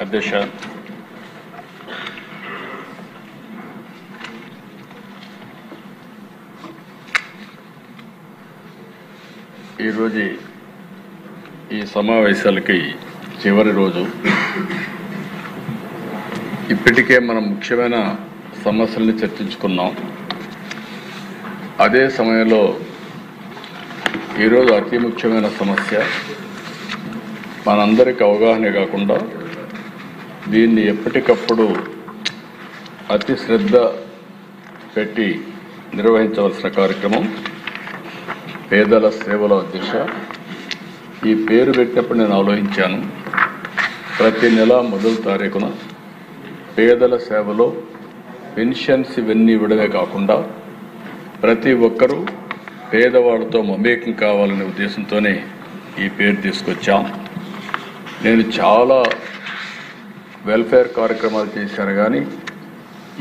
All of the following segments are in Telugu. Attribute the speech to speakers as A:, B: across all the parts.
A: అధ్యక్ష, ఈరోజు ఈ సమావేశాలకి చివరి రోజు. ఇప్పటికే మనం ముఖ్యమైన సమస్యల్ని చర్చించుకున్నాం. అదే సమయంలో ఈరోజు అతి ముఖ్యమైన సమస్య మనందరికీ అవగాహనే కాకుండా దీన్ని ఎప్పటికప్పుడు అతి శ్రద్ధ పెట్టి నిర్వహించవలసిన కార్యక్రమం పేదల సేవల అధ్యక్ష. ఈ పేరు పెట్టినప్పుడు నేను ఆలోచించాను, ప్రతి నెల మొదటి తారీఖున పేదల సేవలో పెన్షన్స్ ఇవన్నీ ఇవ్వడమే కాకుండా ప్రతి ఒక్కరూ పేదవాళ్ళతో మమేకం కావాలనే ఉద్దేశంతోనే ఈ పేరు తీసుకొచ్చాం. నేను చాలా వెల్ఫేర్ కార్యక్రమాలు చేశాను, కానీ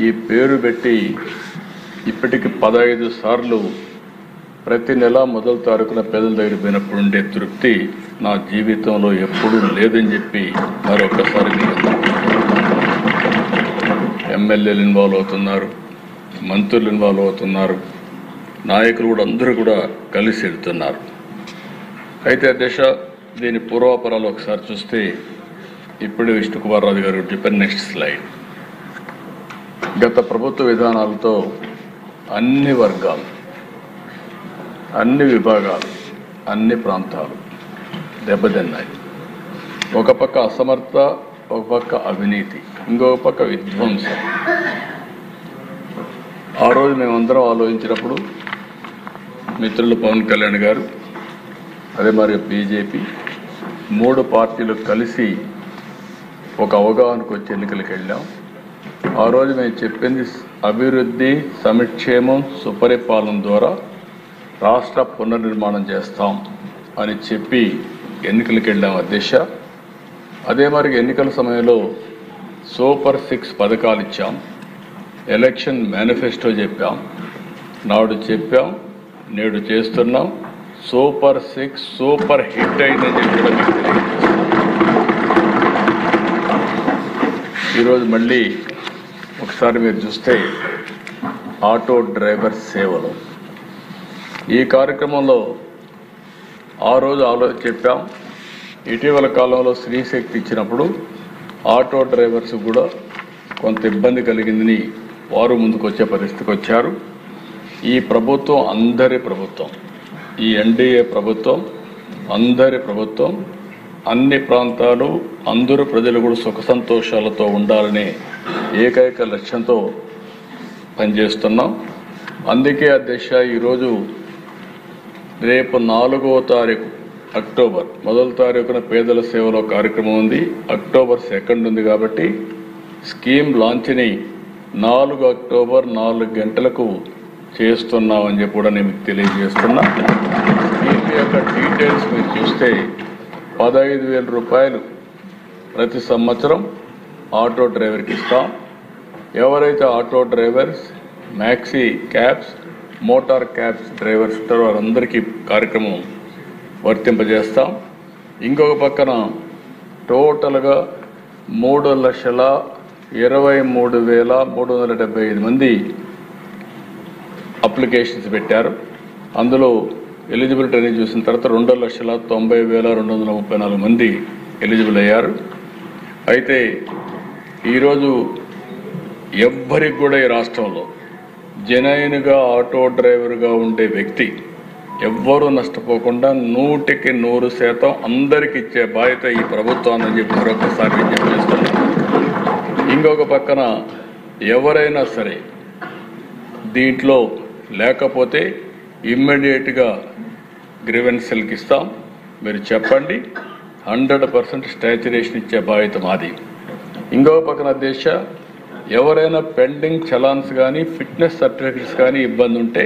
A: ఈ పేరు పెట్టి ఇప్పటికి 15 సార్లు ప్రతి నెల మొదటి తారీఖున పేదల దగ్గర పోయినప్పుడు ఉండే తృప్తి నా జీవితంలో ఎప్పుడూ లేదని చెప్పి మరొకసారి ఎమ్మెల్యేలు ఇన్వాల్వ్ అవుతున్నారు, మంత్రులు ఇన్వాల్వ్ అవుతున్నారు, నాయకులు కూడా అందరూ కూడా కలిసి వెళ్తున్నారు. అయితే అధ్యక్ష, దీని పూర్వాపరాలు ఒకసారి చూస్తే ఇప్పుడే విష్ణుకుమార్ రాజు గారు చెప్పిన నెక్స్ట్ స్లైడ్. గత ప్రభుత్వ విధానాలతో అన్ని వర్గాలు, అన్ని విభాగాలు, అన్ని ప్రాంతాలు దెబ్బతిన్నాయి. ఒక పక్క అసమర్థత, ఒక పక్క అవినీతి, ఇంకొక పక్క విధ్వంసం. ఆ రోజు మేమందరం ఆలోచించినప్పుడు మిత్రులు పవన్ కళ్యాణ్ గారు, అదే మరి బీజేపీ, 3 పార్టీలు కలిసి ఒక అవగాహనకు వచ్చి ఎన్నికలకు వెళ్ళాం. ఆ రోజు మేము చెప్పింది అభివృద్ధి, సంక్షేమం, సుపరిపాలన ద్వారా రాష్ట్ర పునర్నిర్మాణం చేస్తాం అని చెప్పి ఎన్నికలకు వెళ్ళాం అధ్యక్ష. అదే మరి ఎన్నికల సమయంలో సూపర్ 6 పథకాలు ఇచ్చాం, ఎలక్షన్ మేనిఫెస్టో చెప్పాం, నాడు చెప్పాం, నేడు చేస్తున్నాం. సూపర్ 6 సూపర్ హిట్ అయిందని చెప్పి కూడా మీకు తెలియజేస్తాం. ఈరోజు మళ్ళీ ఒకసారి మీరు చూస్తే ఆటో డ్రైవర్ సేవలు ఈ కార్యక్రమంలో ఆ రోజు చెప్పాం. ఇటీవల కాలంలో స్త్రీశక్తి ఇచ్చినప్పుడు ఆటో డ్రైవర్స్ కూడా కొంత ఇబ్బంది కలిగిందని వారు ముందుకు వచ్చే పరిస్థితికి వచ్చారు. ఈ ప్రభుత్వం అందరి ప్రభుత్వం, ఈ ఎన్డీఏ ప్రభుత్వం అందరి ప్రభుత్వం, అన్ని ప్రాంతాలు అందరూ ప్రజలు కూడా సుఖ సంతోషాలతో ఉండాలనే ఏకైక లక్ష్యంతో పనిచేస్తున్నాం. అందుకే అధ్యక్ష, ఈరోజు రేపు 4వ తారీఖు అక్టోబర్ మొదటి తారీఖున పేదల సేవలో కార్యక్రమం ఉంది, అక్టోబర్ 2 ఉంది. కాబట్టి స్కీమ్ లాంచ్ని 4 అక్టోబర్ 4 గంటలకు చేస్తున్నామని చెప్పి కూడా నేను మీకు తెలియజేస్తున్నా. దీని యొక్క డీటెయిల్స్ మీరు చూస్తే 15,000 రూపాయలు ప్రతి సంవత్సరం ఆటో డ్రైవర్కి ఇస్తాం. ఎవరైతే auto drivers, maxi cabs, motor cabs drivers ఉంటారో వారందరికీ కార్యక్రమం వర్తింపజేస్తాం. ఇంకొక పక్కన టోటల్గా 3,23,375 మంది అప్లికేషన్స్ పెట్టారు. అందులో ఎలిజిబిలిటీ అనేది చూసిన తర్వాత 2,90,234 మంది ఎలిజిబుల్ అయ్యారు. అయితే ఈరోజు ఎవ్వరికి కూడా ఈ రాష్ట్రంలో జెన్యూన్గా ఆటో డ్రైవర్గా ఉండే వ్యక్తి ఎవ్వరూ నష్టపోకుండా 100కి 100% అందరికి ఇచ్చే బాధ్యత ఈ ప్రభుత్వాన్ని చెప్పి మరొకసారి విజ్ఞప్తి చేస్తున్నాం. ఇంకొక పక్కన ఎవరైనా సరే దీంట్లో లేకపోతే ఇమ్మీడియట్గా గ్రీవెన్సెల్కి ఇస్తాం. మీరు చెప్పండి, 100% స్టాచ్యురేషన్ ఇచ్చే బాధ్యత మాది. ఇంకొక పక్కన దేశ ఎవరైనా పెండింగ్ చలాన్స్ కానీ ఫిట్నెస్ సర్టిఫికెట్స్ కానీ ఇబ్బంది ఉంటే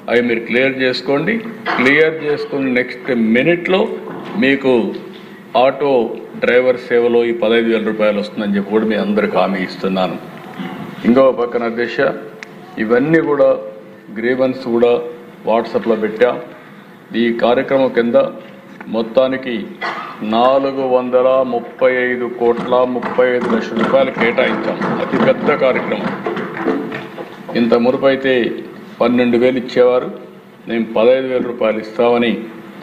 A: అవి మీరు క్లియర్ చేసుకోండి. క్లియర్ చేసుకుని నెక్స్ట్ మినిట్లో మీకు ఆటో డ్రైవర్ సేవలో ఈ 15,000 రూపాయలు వస్తుందని చెప్పి కూడా మీ అందరికి హామీ ఇస్తున్నాను. ఇంకొక పక్కన దేశ ఇవన్నీ కూడా గ్రీవెన్స్ కూడా వాట్సాప్లో పెట్టాం. ఈ కార్యక్రమం కింద మొత్తానికి 435,35,00,000 కేటాయించాం. అతి పెద్ద కార్యక్రమం. ఇంత మునుపైతే 12,000 ఇచ్చేవారు. నేను 15,000 రూపాయలు ఇస్తామని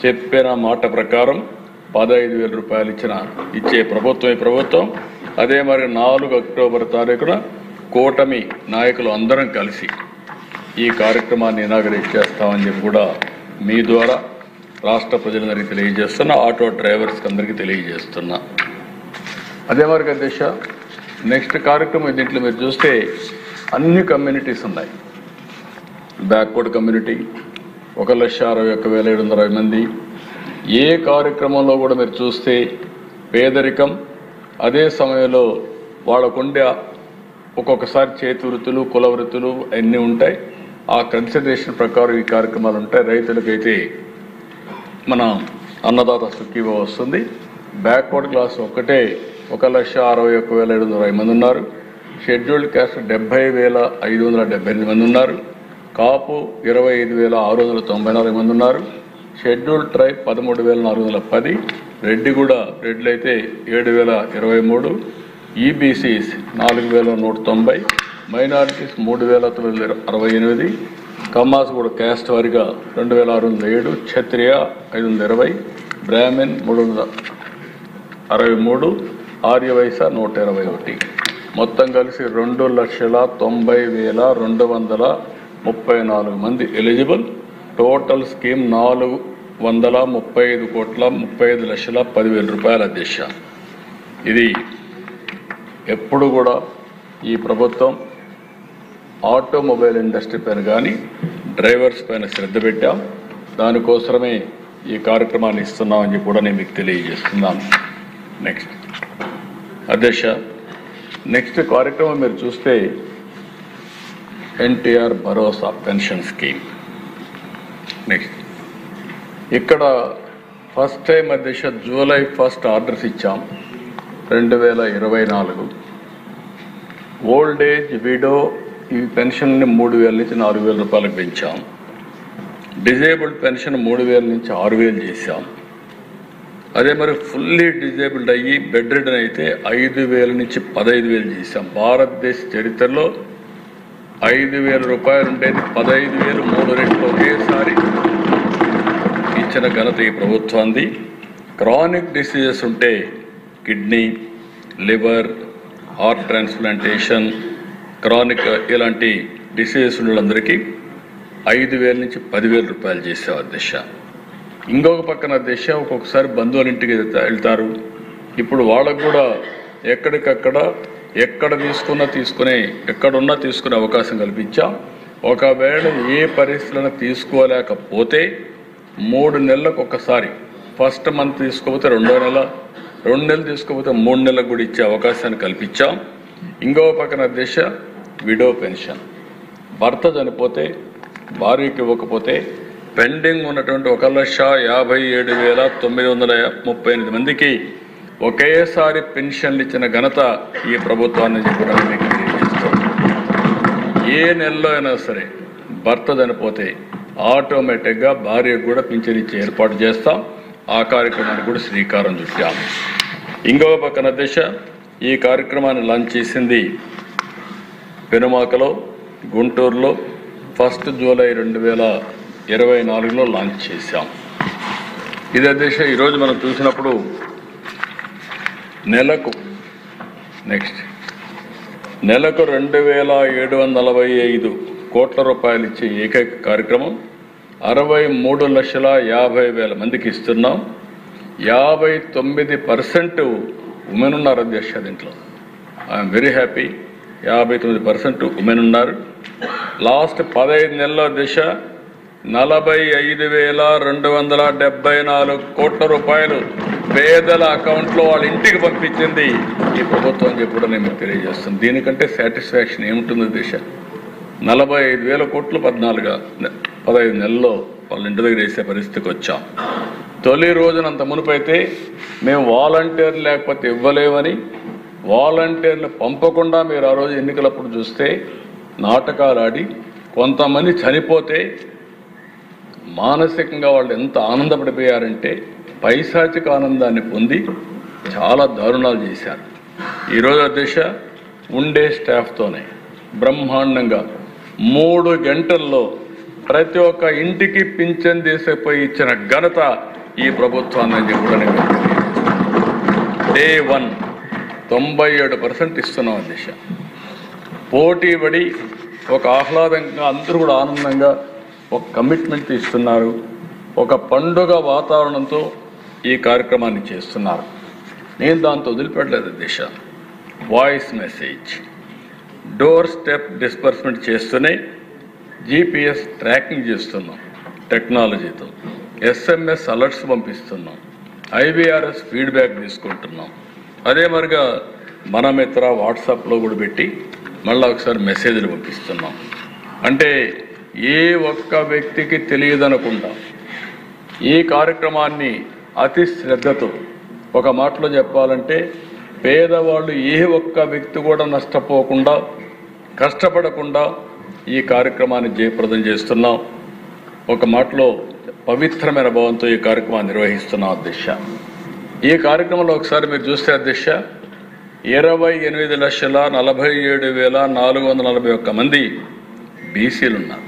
A: చెప్పిన మాట ప్రకారం 15,000 రూపాయలు ఇచ్చే ప్రభుత్వం ఈ ప్రభుత్వం. అదే మరి 4 అక్టోబర్ తారీఖున కూటమి నాయకులు అందరం కలిసి ఈ కార్యక్రమాన్ని ఇనాగరేట్ చేస్తామని చెప్పి కూడా మీ ద్వారా రాష్ట్ర ప్రజలందరికీ తెలియజేస్తున్నా, ఆటో డ్రైవర్స్కి అందరికీ తెలియజేస్తున్నా. అదే మరి అధ్యక్ష, నెక్స్ట్ కార్యక్రమం దీంట్లో మీరు చూస్తే అన్ని కమ్యూనిటీస్ ఉన్నాయి. బ్యాక్వర్డ్ కమ్యూనిటీ 1,61,720 మంది. ఏ కార్యక్రమంలో కూడా మీరు చూస్తే పేదరికం, అదే సమయంలో వాళ్ళకుండే ఒక్కొక్కసారి చేతి వృత్తులు, కుల వృత్తులు అన్నీ ఉంటాయి. ఆ కన్సిడరేషన్ ప్రకారం ఈ కార్యక్రమాలు ఉంటాయి. రైతులకైతే మన అన్నదాత సుఖీభవ వస్తుంది. బ్యాక్వర్డ్ క్లాస్ ఒక్కటే 1,61,720 మంది ఉన్నారు. షెడ్యూల్డ్ క్యాస్ట్ 70,578 మంది ఉన్నారు. కాపు 25,694 మంది ఉన్నారు. Scheduled tribe 13,410. రెడ్లు అయితే 7,023. ఈబీసీస్ 4,190. మైనారిటీస్ 3,968. కమ్మాస్ కూడా క్యాస్ట్ వారిగా 2,607. క్షత్రియ 520. బ్రాహ్మణ్ 363. ఆర్యవైశ్య 121. మొత్తం కలిసి 2,90,234 మంది ఎలిజిబుల్. టోటల్ స్కీమ్ 435,35,10,00,000 రూపాయల అధ్యక్ష. ఇది ఎప్పుడు కూడా ఈ ప్రభుత్వం ఆటోమొబైల్ ఇండస్ట్రీ పైన కానీ డ్రైవర్స్ పైన శ్రద్ధ పెట్టాం. దానికోసమే ఈ కార్యక్రమాన్ని ఇస్తున్నామని చెప్పి కూడా నేను మీకు తెలియజేస్తున్నాను. నెక్స్ట్ అధ్యక్ష, నెక్స్ట్ కార్యక్రమం మీరు చూస్తే ఎన్టీఆర్ భరోసా పెన్షన్ స్కీమ్. నెక్స్ట్ ఇక్కడ ఫస్ట్ టైం అధ్యక్ష జూలై 1 ఆర్డర్స్ ఇచ్చాం 2024. ఓల్డ్ ఏజ్ విడో ఈ పెన్షన్ని 3,000 నుంచి 4,000 రూపాయలకు పెంచాం. డిజేబుల్డ్ పెన్షన్ 3,000 నుంచి 6,000 చేశాం. అదే మరి ఫుల్లీ డిజేబుల్డ్ అయ్యి బెడ్ రిడన్ అయితే 5,000 నుంచి 15,000 చేశాం. భారతదేశ చరిత్రలో 5,000 రూపాయలు ఉండేది 15,000, 3 రెట్లు ఒకేసారి ఇచ్చిన ఘనత ఈ ప్రభుత్వాన్ని. క్రానిక్ డిసీజెస్ ఉంటే kidney, liver, heart transplantation, chronic ఇలాంటి డిసీజెస్ ఉన్న వాళ్ళందరికీ 5,000 నుంచి 10,000 రూపాయలు చేసాం అధ్యక్ష. ఇంకొక పక్కన అధ్యక్ష ఒక్కొక్కసారి బంధువుల ఇంటికి వెళ్తారు. ఇప్పుడు వాళ్ళకు కూడా ఎక్కడికక్కడ ఎక్కడున్నా తీసుకునే అవకాశం కల్పించాం. ఒకవేళ ఏ పరిస్థితులను తీసుకోలేకపోతే 3 నెలలకు ఒకసారి, ఫస్ట్ మంత్ తీసుకోకపోతే 2వ నెల, 2 నెలలు తీసుకోకపోతే 3 నెలలకు కూడా ఇచ్చే అవకాశాన్ని కల్పించాం. ఇంకొక పక్కన అధ్యక్ష విడో పెన్షన్, భర్త చనిపోతే భార్యకి ఇవ్వకపోతే పెండింగ్ ఉన్నటువంటి 1,57,938 మందికి ఒకేసారి పెన్షన్లు ఇచ్చిన ఘనత ఈ ప్రభుత్వాన్ని కూడా మీకు తెలియజేస్తాం. ఏ నెలలో అయినా సరే భర్త చనిపోతే ఆటోమేటిక్గా భార్యకు కూడా పింఛన్ ఇచ్చే ఏర్పాటు చేస్తాం. ఆ కార్యక్రమానికి కూడా శ్రీకారం చుట్టాం. ఇంకొక పక్కన అధ్యక్ష ఈ కార్యక్రమాన్ని లాంచ్ చేసింది పెనుమాకలో, గుంటూరులో 1 జూలై 2024లో లాంచ్ చేశాం. ఇది అధ్యక్ష ఈరోజు మనం చూసినప్పుడు నెలకు 2,745 కోట్ల రూపాయలు ఇచ్చే ఏకైక కార్యక్రమం. 63,50,000 మందికి ఇస్తున్నాం. 59% ఉమెన్ ఉన్నారు అధ్యక్ష. దీంట్లో ఐఎమ్ వెరీ హ్యాపీ. 59% ఉమెన్ ఉన్నారు. లాస్ట్ 15 నెలల దిశ 45,274 కోట్ల రూపాయలు పేదల అకౌంట్లో వాళ్ళ ఇంటికి పంపించింది ఈ ప్రభుత్వం అని చెప్పి కూడా నేను తెలియజేస్తాను. దీనికంటే సాటిస్ఫాక్షన్ ఏముంటుంది దిశ? 45,000 కోట్లు 15 నెలల్లో వాళ్ళ ఇంటి దగ్గర వేసే పరిస్థితికి వచ్చాం. తొలి రోజునంత మునుపైతే మేము వాలంటీర్లు లేకపోతే ఇవ్వలేమని, వాలంటీర్లు పంపకుండా మీరు ఆ రోజు ఎన్నికలప్పుడు చూస్తే నాటకాలు ఆడి కొంతమంది చనిపోతే మానసికంగా వాళ్ళు ఎంత ఆనందపడిపోయారంటే పైశాచిక ఆనందాన్ని పొంది చాలా దారుణాలు చేశారు. ఈరోజు అధ్యక్ష ఉండే స్టాఫ్తోనే బ్రహ్మాండంగా 3 గంటల్లో ప్రతి ఒక్క ఇంటికి పింఛన్ తీసుకుపోయి ఇచ్చిన ఘనత ఈ ప్రభుత్వాన్ని కూడా నేను డే 1 97% ఇస్తున్నాం అధ్యక్ష. పోటీ పడి ఒక ఆహ్లాదంగా అందరూ కూడా ఆనందంగా ఒక కమిట్మెంట్ ఇస్తున్నారు. ఒక పండుగ వాతావరణంతో ఈ కార్యక్రమాన్ని చేస్తున్నారు. నేను దాంతో వదిలిపెట్టలేదు అధ్యక్ష. Voice message, door step disbursement చేస్తూనే GPS ట్రాకింగ్ చేస్తున్నాం టెక్నాలజీతో, SMS అలర్ట్స్ పంపిస్తున్నాం, IVRS ఫీడ్బ్యాక్ తీసుకుంటున్నాం. అదే మరిగా మన మిత్ర వాట్సాప్లో కూడా పెట్టి మళ్ళీ ఒకసారి మెసేజ్లు పంపిస్తున్నాం. అంటే ఏ ఒక్క వ్యక్తికి తెలియదనకుండా ఈ కార్యక్రమాన్ని అతి శ్రద్ధతో, ఒక మాటలో చెప్పాలంటే పేదవాళ్ళు ఏ ఒక్క వ్యక్తి కూడా నష్టపోకుండా కష్టపడకుండా ఈ కార్యక్రమాన్ని జయప్రదం చేస్తున్నాం. ఒక మాటలో పవిత్రమైన భావంతో ఈ కార్యక్రమాన్ని నిర్వహిస్తున్నాం అధ్యక్ష. ఈ కార్యక్రమంలో ఒకసారి మీరు చూస్తే అధ్యక్ష 28,47,441 మంది బీసీలు ఉన్నారు.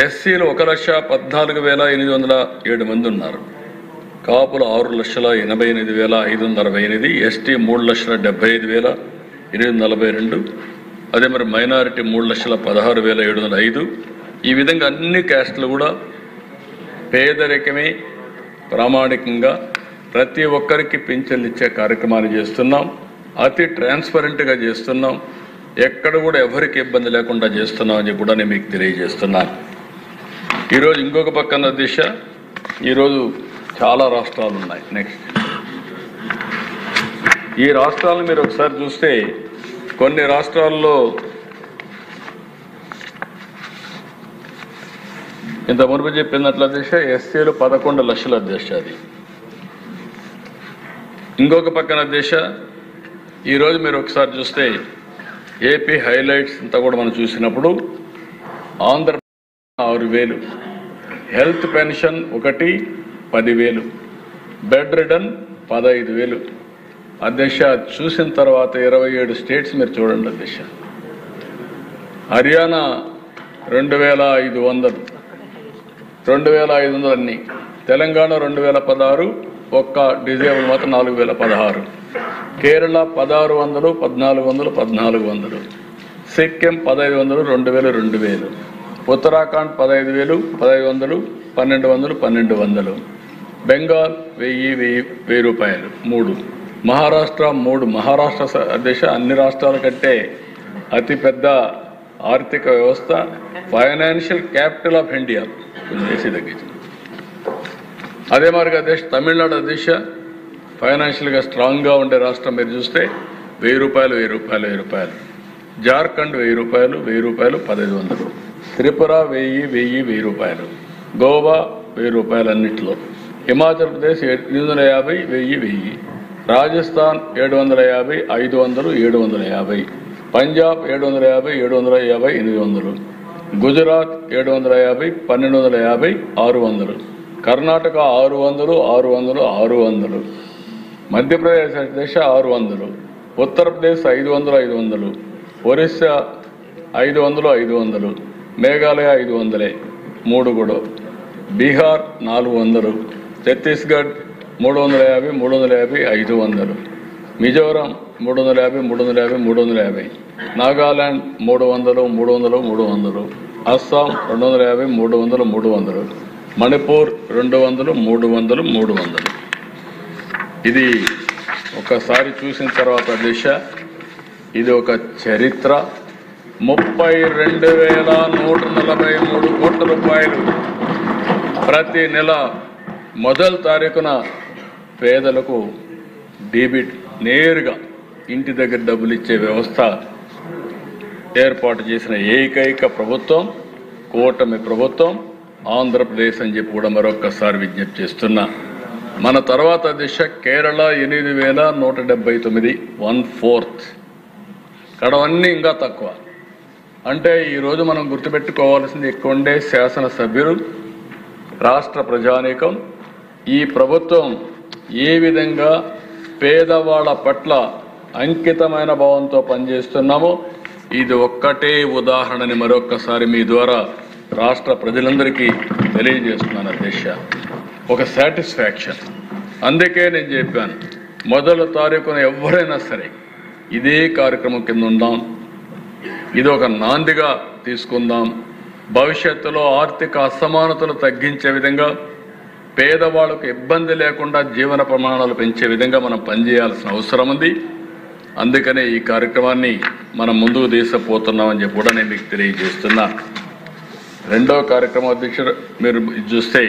A: ఎస్సీలు 1,14,807 మంది ఉన్నారు. కాపులు 6,88,568, ఎస్టీ 3,75,842, అదే మరి మైనారిటీ 3,16,705. ఈ విధంగా అన్ని క్యాస్టులు కూడా పేదరికమే ప్రామాణికంగా ప్రతి ఒక్కరికి పింఛన్లు ఇచ్చే కార్యక్రమాన్ని చేస్తున్నాం. అతి ట్రాన్స్పరెంట్గా చేస్తున్నాం. ఎక్కడ కూడా ఎవరికి ఇబ్బంది లేకుండా చేస్తున్నాం అని కూడా నేను మీకు తెలియజేస్తున్నాను. ఈరోజు ఇంకొక పక్కన దిశ, ఈరోజు చాలా రాష్ట్రాలు ఉన్నాయి. నెక్స్ట్ ఈ రాష్ట్రాలను మీరు ఒకసారి చూస్తే కొన్ని రాష్ట్రాల్లో ఇంత మునుపు చెప్పినట్లు అధ్యక్ష ఎస్సీలు 11 లక్షల అధ్యక్ష. అది ఇంకొక పక్కన అధ్యక్ష ఈరోజు మీరు ఒకసారి చూస్తే ఏపీ హైలైట్స్ అంతా కూడా మనం చూసినప్పుడు Andhra Pradesh 6,000, health pension 10,000, bed ridden 15,000 అధ్యక్ష. చూసిన తర్వాత 27 స్టేట్స్ మీరు చూడండి అధ్యక్ష. హర్యానా 2,500 అన్ని, తెలంగాణ 2,016, ఒక్క డిజేబుల్ మాత్రం 4,016, కేరళ 1,600, 1,400, 1,400, సిక్కిం 1,500, 2,000, 2,000, ఉత్తరాఖండ్ 15,000, 1,500, 1,200, 1,200, బెంగాల్ 1,000 రూపాయలు 3, మహారాష్ట్ర 3. మహారాష్ట్ర అధ్యక్ష అన్ని రాష్ట్రాల కంటే అతిపెద్ద ఆర్థిక వ్యవస్థ, ఫైనాన్షియల్ క్యాపిటల్ ఆఫ్ ఇండియా దేశీ తగ్గించింది. అదే మాదిరిగా అధ్యక్ష తమిళనాడు అధ్యక్ష ఫైనాన్షియల్గా స్ట్రాంగ్గా ఉండే రాష్ట్రం మీరు చూస్తే 1,000 రూపాయలు, 1,000 రూపాయలు, 1,000 రూపాయలు, జార్ఖండ్ 1,000 రూపాయలు, 1,000 రూపాయలు, 1,500, త్రిపుర 1,000 రూపాయలు, గోవా 1,000 రూపాయలు అన్నింటిలో, హిమాచల్ ప్రదేశ్ 850, 1,000, రాజస్థాన్ 750, 500, 750, పంజాబ్ 750, 750, 800, గుజరాత్ 750, 1,250, 600, కర్ణాటక 600, 600, 600, మధ్యప్రదేశ్ దేశ 600, ఉత్తరప్రదేశ్ 500, 500, ఒరిస్సా 500, 500, మేఘాలయ 500, 3 కూడా, బీహార్ 400, ఛత్తీస్గఢ్ 350, 350, 500, మిజోరం 350, 350, 350, నాగాలాండ్ 300, 300, 300, అస్సాం 250, 300, 300, మణిపూర్ 200, 300, 300. ఇది ఒకసారి చూసిన తర్వాత దిశ ఇది ఒక చరిత్ర. 32,143 కోట్ల రూపాయలు ప్రతి నెల మొదటి తారీఖున పేదలకు డెబిట్ నేరుగా ఇంటి దగ్గర డబ్బులు ఇచ్చే వ్యవస్థ ఏర్పాటు చేసిన ఏకైక ప్రభుత్వం కూటమి ప్రభుత్వం ఆంధ్రప్రదేశ్ అని చెప్పి కూడా మరొక్కసారి విజ్ఞప్తి చేస్తున్నా. మన తర్వాత దిశ కేరళ 8,179, 1/4. కడవన్నీ ఇంకా తక్కువ. అంటే ఈరోజు మనం గుర్తుపెట్టుకోవాల్సింది ఎక్కువ ఉండే శాసనసభ్యులు, రాష్ట్ర ప్రజానీకం, ఈ ప్రభుత్వం ఏ విధంగా పేదవాళ్ళ పట్ల అంకితమైన భావంతో పనిచేస్తున్నామో ఇది ఒక్కటే ఉదాహరణని మరొక్కసారి మీ ద్వారా రాష్ట్ర ప్రజలందరికీ తెలియజేస్తున్నాను అధ్యక్ష. ఒక సాటిస్ఫాక్షన్. అందుకే నేను చెప్పాను, మొదటి తారీఖున ఎవరైనా సరే ఇదే కార్యక్రమం కింద ఉందాం, ఇది ఒక నాందిగా తీసుకుందాం. భవిష్యత్తులో ఆర్థిక అసమానతలు తగ్గించే విధంగా, పేదవాళ్లకు ఇబ్బంది లేకుండా జీవన ప్రమాణాలు పెంచే విధంగా మనం పనిచేయాల్సిన అవసరం ఉంది. అందుకనే ఈ కార్యక్రమాన్ని మనం ముందుకు తీసుకుపోతున్నామని చెప్పి కూడా నేను మీకు తెలియజేస్తున్నా. రెండవ కార్యక్రమం అధ్యక్షుడు మీరు చూస్తే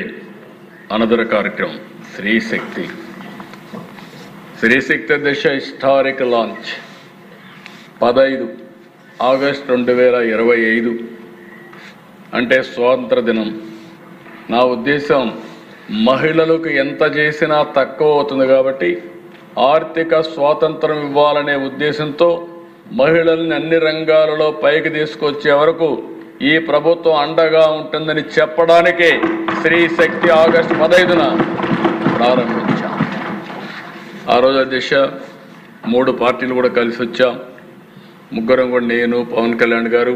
A: అనదర్ కార్యక్రమం స్త్రీ శక్తి. స్త్రీ శక్తి అధ్యక్ష హిస్టారిక్ లాంచ్ 15 ఆగస్టు 2025 అంటే స్వాతంత్ర దినం. నా ఉద్దేశం మహిళలకు ఎంత చేసినా తక్కువ అవుతుంది కాబట్టి ఆర్థిక స్వాతంత్రం ఇవ్వాలనే ఉద్దేశంతో మహిళల్ని అన్ని రంగాలలో పైకి తీసుకొచ్చే వరకు ఈ ప్రభుత్వం అండగా ఉంటుందని చెప్పడానికే స్త్రీ శక్తి ఆగస్టు 15న ప్రారంభించాం. ఆ రోజు అధ్యక్ష 3 పార్టీలు కూడా కలిసి వచ్చాం. ముగ్గురం కూడా, నేను, పవన్ కళ్యాణ్ గారు,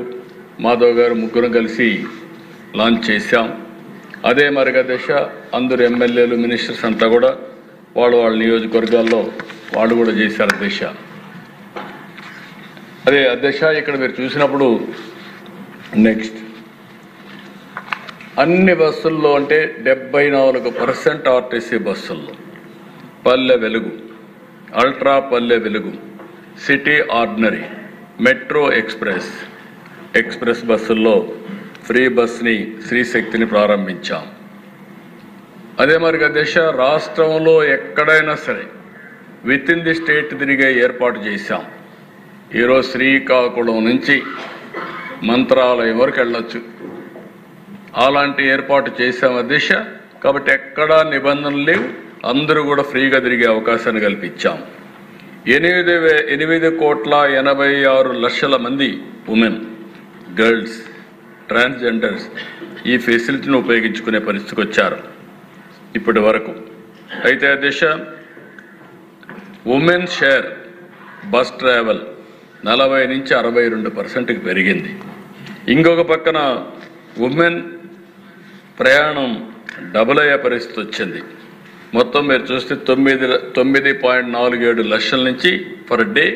A: మాధవ్ గారు, ముగ్గురం కలిసి లాంచ్ చేశాం. అదే మరిగా అధ్యక్ష అందరు ఎమ్మెల్యేలు, మినిస్టర్స్ అంతా కూడా వాళ్ళ నియోజకవర్గాల్లో వాళ్ళు కూడా చేశారు అధ్యక్ష. అదే అధ్యక్ష ఇక్కడ మీరు చూసినప్పుడు నెక్స్ట్ అన్ని బస్సుల్లో అంటే 74% ఆర్టీసీ బస్సుల్లో Palle Velugu, ultra Palle Velugu, city ordinary, metro express బస్సుల్లో ఫ్రీ బస్ని స్త్రీ శక్తిని ప్రారంభించాం. అదే మరి అధ్యక్ష రాష్ట్రంలో ఎక్కడైనా సరే విత్ ఇన్ ది స్టేట్ తిరిగే ఏర్పాటు చేశాం. ఈరోజు శ్రీకాకుళం నుంచి మంత్రాలయం వరకు వెళ్ళొచ్చు, అలాంటి ఏర్పాటు చేశాం అధ్యక్ష. కాబట్టి ఎక్కడా నిబంధనలు లేవు, అందరూ కూడా ఫ్రీగా తిరిగే అవకాశాన్ని కల్పించాం. 8,86,00,000 మంది ఉమెన్, గర్ల్స్, ట్రాన్స్జెండర్స్ ఈ ఫెసిలిటీని ఉపయోగించుకునే పరిస్థితికి వచ్చారు ఇప్పటి వరకు. అయితే అధ్యక్ష ఉమెన్ షేర్ బస్ ట్రావెల్ 40 నుంచి 62%కి పెరిగింది. ఇంకొక పక్కన ఉమెన్ ప్రయాణం డబుల్ అయ్యే పరిస్థితి వచ్చింది. మొత్తం మీరు చూస్తే 9.47 లక్షల నుంచి పర్ డే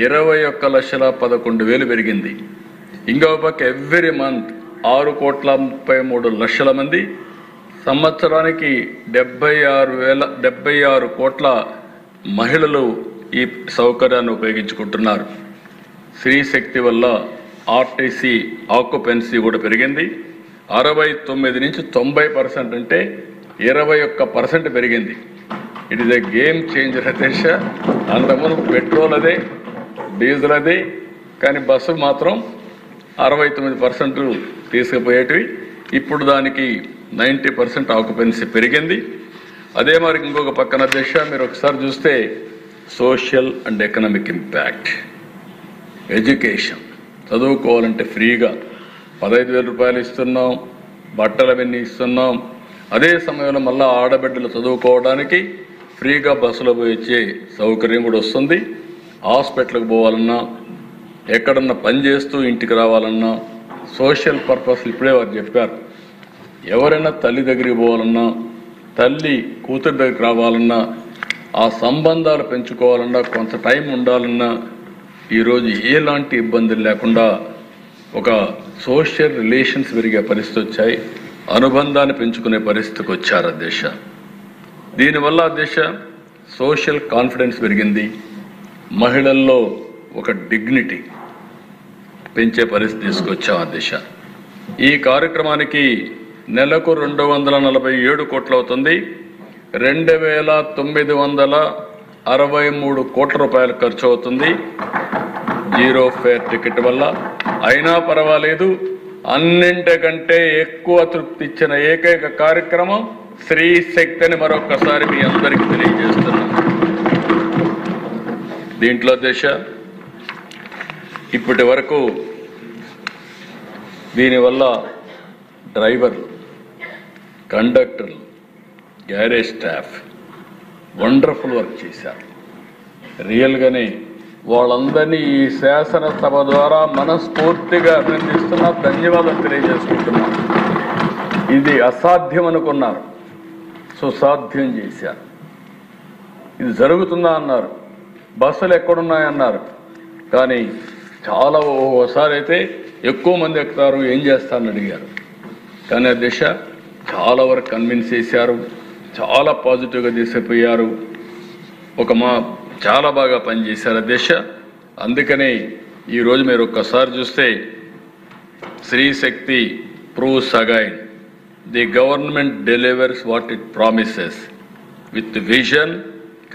A: 21,11,000 పెరిగింది. ఇంకొక పక్క ఎవ్రీ మంత్ 6,33,00,000 మంది, సంవత్సరానికి 76 కోట్ల మహిళలు ఈ సౌకర్యాన్ని ఉపయోగించుకుంటున్నారు. స్త్రీ శక్తి వల్ల ఆర్టీసీ ఆక్యుపెన్సీ కూడా పెరిగింది. 69 నుంచి 90% అంటే 21% పెరిగింది. It is a game changer అధ్యక్ష. అంతకుముందు పెట్రోల్ అదే, డీజిల్ అదే, కానీ బస్సు మాత్రం 69% తీసుకుపోయేటివి. ఇప్పుడు దానికి 90% ఆక్యుపెన్సీ పెరిగింది. అదే మరి ఇంకొక పక్కన అధ్యక్ష మీరు ఒకసారి చూస్తే social and economic impact, education చదువుకోవాలంటే ఫ్రీగా 15,000 రూపాయలు ఇస్తున్నాం, బట్టలు అవన్నీ ఇస్తున్నాం. అదే సమయంలో మళ్ళీ ఆడబిడ్డలు చదువుకోవడానికి ఫ్రీగా బస్సులో పోయి వచ్చే సౌకర్యం కూడా వస్తుంది. హాస్పిటల్కి పోవాలన్నా, ఎక్కడన్నా పని చేస్తూ ఇంటికి రావాలన్నా, సోషల్ పర్పస్ ఇప్పుడే వారు చెప్పారు. ఎవరైనా తల్లి దగ్గరికి పోవాలన్నా, తల్లి కూతురు దగ్గరికి రావాలన్నా, ఆ సంబంధాలు పెంచుకోవాలన్నా, కొంత టైం ఉండాలన్నా ఈరోజు ఎలాంటి ఇబ్బందులు లేకుండా ఒక సోషల్ రిలేషన్స్ పెరిగే పరిస్థితి వచ్చాయి. అనుబంధాన్ని పెంచుకునే పరిస్థితికి వచ్చారు అధ్యక్ష. దీనివల్ల అధ్యక్ష సోషల్ కాన్ఫిడెన్స్ పెరిగింది. మహిళల్లో ఒక డిగ్నిటీ పెంచే పరిస్థితి తీసుకొచ్చాం అధ్యక్ష. ఈ కార్యక్రమానికి నెలకు 247 కోట్లు అవుతుంది. 2,963 కోట్ల రూపాయలు ఖర్చు అవుతుంది జీరో ఫేర్ టికెట్ వల్ల. అయినా పర్వాలేదు, అన్నింటికంటే ఎక్కువ తృప్తి ఇచ్చిన ఏకైక కార్యక్రమం స్త్రీ శక్తి అని మరొకసారి మీ అందరికీ తెలియజేస్తున్నాను. దీంట్లో దశ ఇప్పటి వరకు దీనివల్ల డ్రైవర్లు, కండక్టర్లు, గ్యారేజ్ స్టాఫ్ వండర్ఫుల్ వర్క్ చేశారు. రియల్గానే వాళ్ళందరినీ ఈ శాసనసభ ద్వారా మనస్ఫూర్తిగా అభినందిస్తున్నా, ధన్యవాదాలు తెలియజేసుకుంటున్నాను. ఇది అసాధ్యం అనుకున్నారు, సుసాధ్యం చేశారు. ఇది జరుగుతుందా అన్నారు, బస్సులు ఎక్కడున్నాయన్నారు, కానీ చాలా ఓసారి అయితే ఎక్కువ మంది ఎక్కుతారు, ఏం చేస్తారని అడిగారు. కానీ ఆ దిశ చాలా వరకు కన్విన్స్ చేశారు, చాలా పాజిటివ్గా తీసుకుపోయారు. చాలా బాగా పనిచేశారు ఆ దిశ. అందుకనే ఈరోజు మీరు ఒక్కసారి చూస్తే Stree Shakti proves again the government delivers what it promises with vision,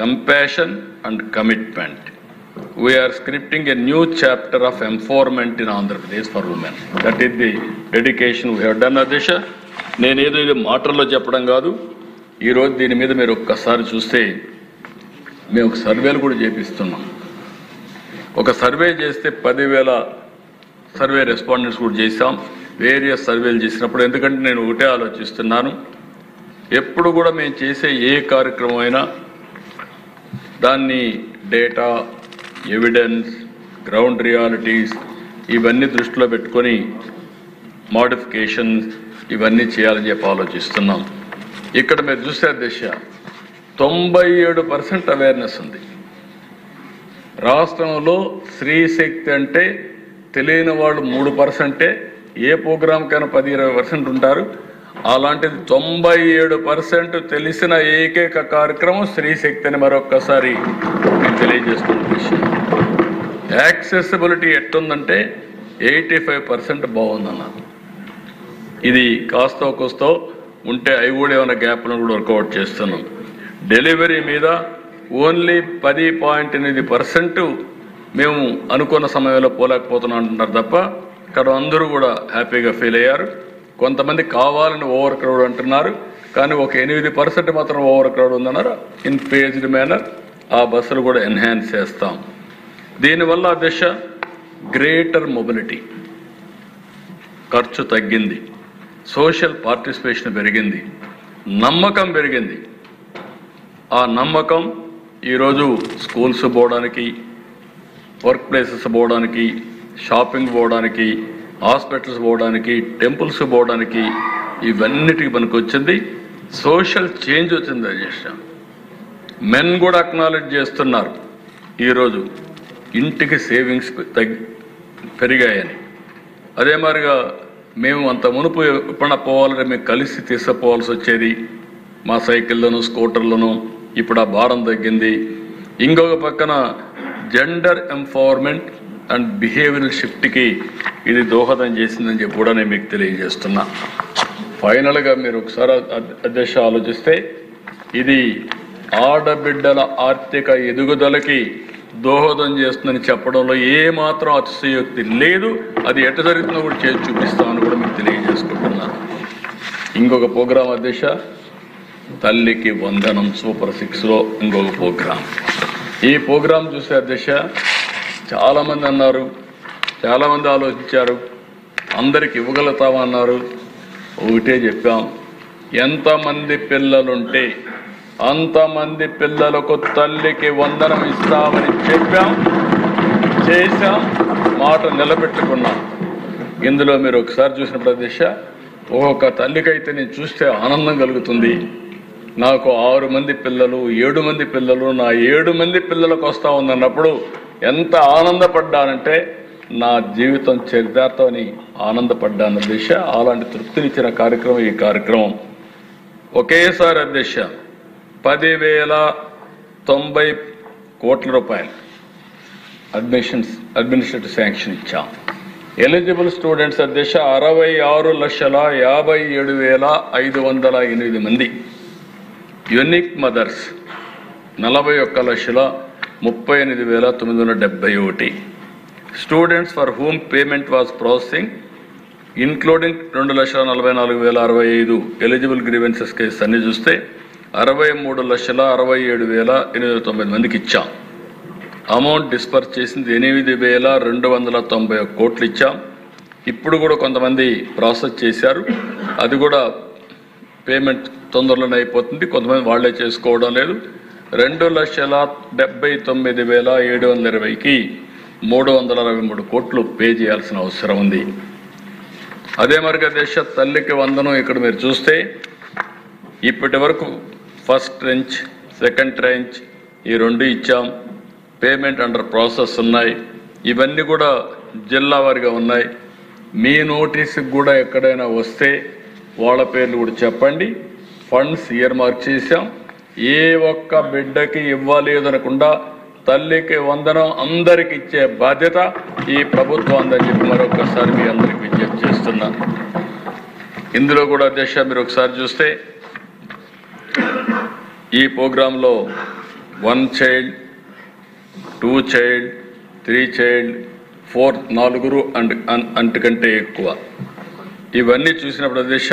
A: compassion and commitment. We are scripting a new chapter of empowerment in Andhra Pradesh for women. That is the dedication we have done, Adesha. నేను ఏదో ఇది మాటల్లో చెప్పడం కాదు. ఈరోజు దీని మీద మీరు ఒక్కసారి చూస్తే మేము ఒక సర్వేలు కూడా చేపిస్తున్నాం. ఒక సర్వే చేస్తే 10,000 సర్వే రెస్పాండెంట్స్ కూడా చేశాం. వేరియస్ సర్వేలు చేసినప్పుడు ఎందుకంటే నేను ఒకటే ఆలోచిస్తున్నాను, ఎప్పుడు కూడా మేము చేసే ఏ కార్యక్రమం అయినా దాన్ని డేటా, ఎవిడెన్స్, గ్రౌండ్ రియాలిటీస్ ఇవన్నీ దృష్టిలో పెట్టుకొని మోడిఫికేషన్స్ ఇవన్నీ చేయాలని చెప్పి ఆలోచిస్తున్నాం. ఇక్కడ మీరు చూసే దిశ 97% అవేర్నెస్ ఉంది. రాష్ట్రంలో స్త్రీ శక్తి అంటే తెలియని వాళ్ళు 3%. ఏ ప్రోగ్రాంకైనా 10-20% ఉంటారు. అలాంటిది 97% తెలిసిన ఏకైక కార్యక్రమం స్త్రీ శక్తి అని మరొక్కసారి నేను తెలియజేస్తున్న విషయం. యాక్సెసిబిలిటీ ఎట్టుందంటే 85% బాగుందన్న. ఇది కాస్తో కోస్తో ఉంటే అవి కూడా ఏమైనా గ్యాప్లను కూడా వర్కౌట్ చేస్తున్నాం. డెలివరీ మీద ఓన్లీ 10.8% మేము అనుకున్న సమయంలో పోలేకపోతున్నాం అంటున్నారు తప్ప ఇక్కడ అందరూ కూడా హ్యాపీగా ఫీల్ అయ్యారు. కొంతమంది కావాలని ఓవర్ క్రౌడ్ అంటున్నారు, కానీ ఒక 8% మాత్రం ఓవర్ క్రౌడ్ ఉందన్నారు. ఇన్ ఫేజ్డ్ మేనర్ ఆ బస్సులు కూడా ఎన్హాన్స్ చేస్తాం. దీనివల్ల దిశ గ్రేటర్ మొబిలిటీ, ఖర్చు తగ్గింది, సోషల్ పార్టిసిపేషన్ పెరిగింది, నమ్మకం పెరిగింది. ఆ నమ్మకం ఈరోజు స్కూల్స్ పోవడానికి, వర్క్ ప్లేసెస్ పోవడానికి, షాపింగ్ పోవడానికి, హాస్పిటల్స్ పోవడానికి, టెంపుల్స్ పోవడానికి ఇవన్నిటికి మనకు వచ్చింది. సోషల్ చేంజ్ వచ్చింది. అధ్యక్ష మెన్ కూడా అక్నాలెడ్జ్ చేస్తున్నారు ఈరోజు ఇంటికి సేవింగ్స్ పెరిగాయని. అదే మాదిరిగా మేము అంత మునుపు ఎప్పుడన్నా పోవాలంటే మేము కలిసి తీసుకుపోవాల్సి వచ్చేది మా సైకిళ్ళను, స్కూటర్లను. ఇప్పుడు ఆ భారం తగ్గింది. ఇంకొక పక్కన జెండర్ ఎంపవర్మెంట్ అండ్ బిహేవియరల్ షిఫ్ట్కి ఇది దోహదం చేసిందని చెప్పి కూడా నేను మీకు తెలియజేస్తున్నా. ఫైనల్గా మీరు ఒకసారి అధ్యక్ష ఆలోచిస్తే ఇది ఆడబిడ్డల ఆర్థిక ఎదుగుదలకి దోహదం చేస్తుందని చెప్పడంలో ఏమాత్రం అతిశయోక్తి లేదు. అది ఎట్ట జరుగుతుందో కూడా చేసి చూపిస్తామని కూడా మీకు తెలియజేసుకుంటున్నాను. ఇంకొక ప్రోగ్రాం అధ్యక్ష, తల్లికి వందనం సూపర్ 6లో ఇంకొక ప్రోగ్రాం. ఈ ప్రోగ్రాం చూసే అధ్యక్ష చాలామంది అన్నారు, చాలామంది ఆలోచించారు, అందరికి ఇవ్వగలుగుతామన్నారు. ఒకటే చెప్పాం, ఎంతమంది పిల్లలుంటే అంతమంది పిల్లలకు తల్లికి వందనం ఇస్తామని చెప్పాం, చేశాం, మాట నిలబెట్టుకున్నాం. ఇందులో మీరు ఒకసారి చూసినప్పుడు దిశ ఒక్కొక్క తల్లికైతే నేను చూస్తే ఆనందం కలుగుతుంది. నాకు 6 మంది పిల్లలు, 7 మంది పిల్లలు, నా 7 మంది పిల్లలకు వస్తూ ఉందన్నప్పుడు ఎంత ఆనందపడ్డానంటే నా జీవితం చరితార్థమని ఆనందపడ్డాను దిశ. అలాంటి తృప్తినిచ్చిన కార్యక్రమం ఈ కార్యక్రమం. ఒకేసారి అధ్యక్ష 10,090 కోట్ల రూపాయలు అడ్మినిస్ట్రేటివ్ శాంక్షన్ ఇచ్చాం. ఎలిజిబుల్ స్టూడెంట్స్ అధ్యక్ష 66,57,508 మంది. Unique mothers 41,38,971. Students for whom payment was processing including 2,44,065 eligible grievances case అన్ని చూస్తే 63,67,809 మందికి ఇచ్చాం. అమౌంట్ డిస్పర్స్ చేసింది 8,291 కోట్లు ఇచ్చాం. ఇప్పుడు కూడా కొంతమంది ప్రాసెస్ చేశారు, అది కూడా పేమెంట్ తొందరలోనే అయిపోతుంది, కొంతమంది వాళ్లే చేసుకోవడం లేదు. 2,79,720కి 363 కోట్లు పే చేయాల్సిన అవసరం ఉంది. అదే మరిగా దేశ తల్లికి వందనం ఇక్కడ మీరు చూస్తే ఇప్పటి వరకు ఫస్ట్ ట్రెంచ్, సెకండ్ ట్రెంచ్ ఈ 2 ఇచ్చాం. పేమెంట్ అండర్ ప్రాసెస్ ఉన్నాయి. ఇవన్నీ కూడా జిల్లా వారిగా ఉన్నాయి. మీ నోటీసుకు కూడా ఎక్కడైనా వస్తే వాళ్ళ పేర్లు కూడా చెప్పండి. ఫండ్స్ ఇయర్ మార్క్ చేశాం. ఏ ఒక్క బిడ్డకి ఇవ్వలేదనకుండా తల్లికి వందనం అందరికి ఇచ్చే బాధ్యత ఈ ప్రభుత్వం అందని చెప్పి మరొకసారి మీ అందరికి విజ్ఞప్తి చేస్తున్నాను. ఇందులో కూడా దేశ మీరు ఒకసారి చూస్తే ఈ ప్రోగ్రాంలో 1 చైల్డ్, 2 చైల్డ్, 3 చైల్డ్, 4 4 అంతకంటే ఎక్కువ ఇవన్నీ చూసినప్పుడు దేశ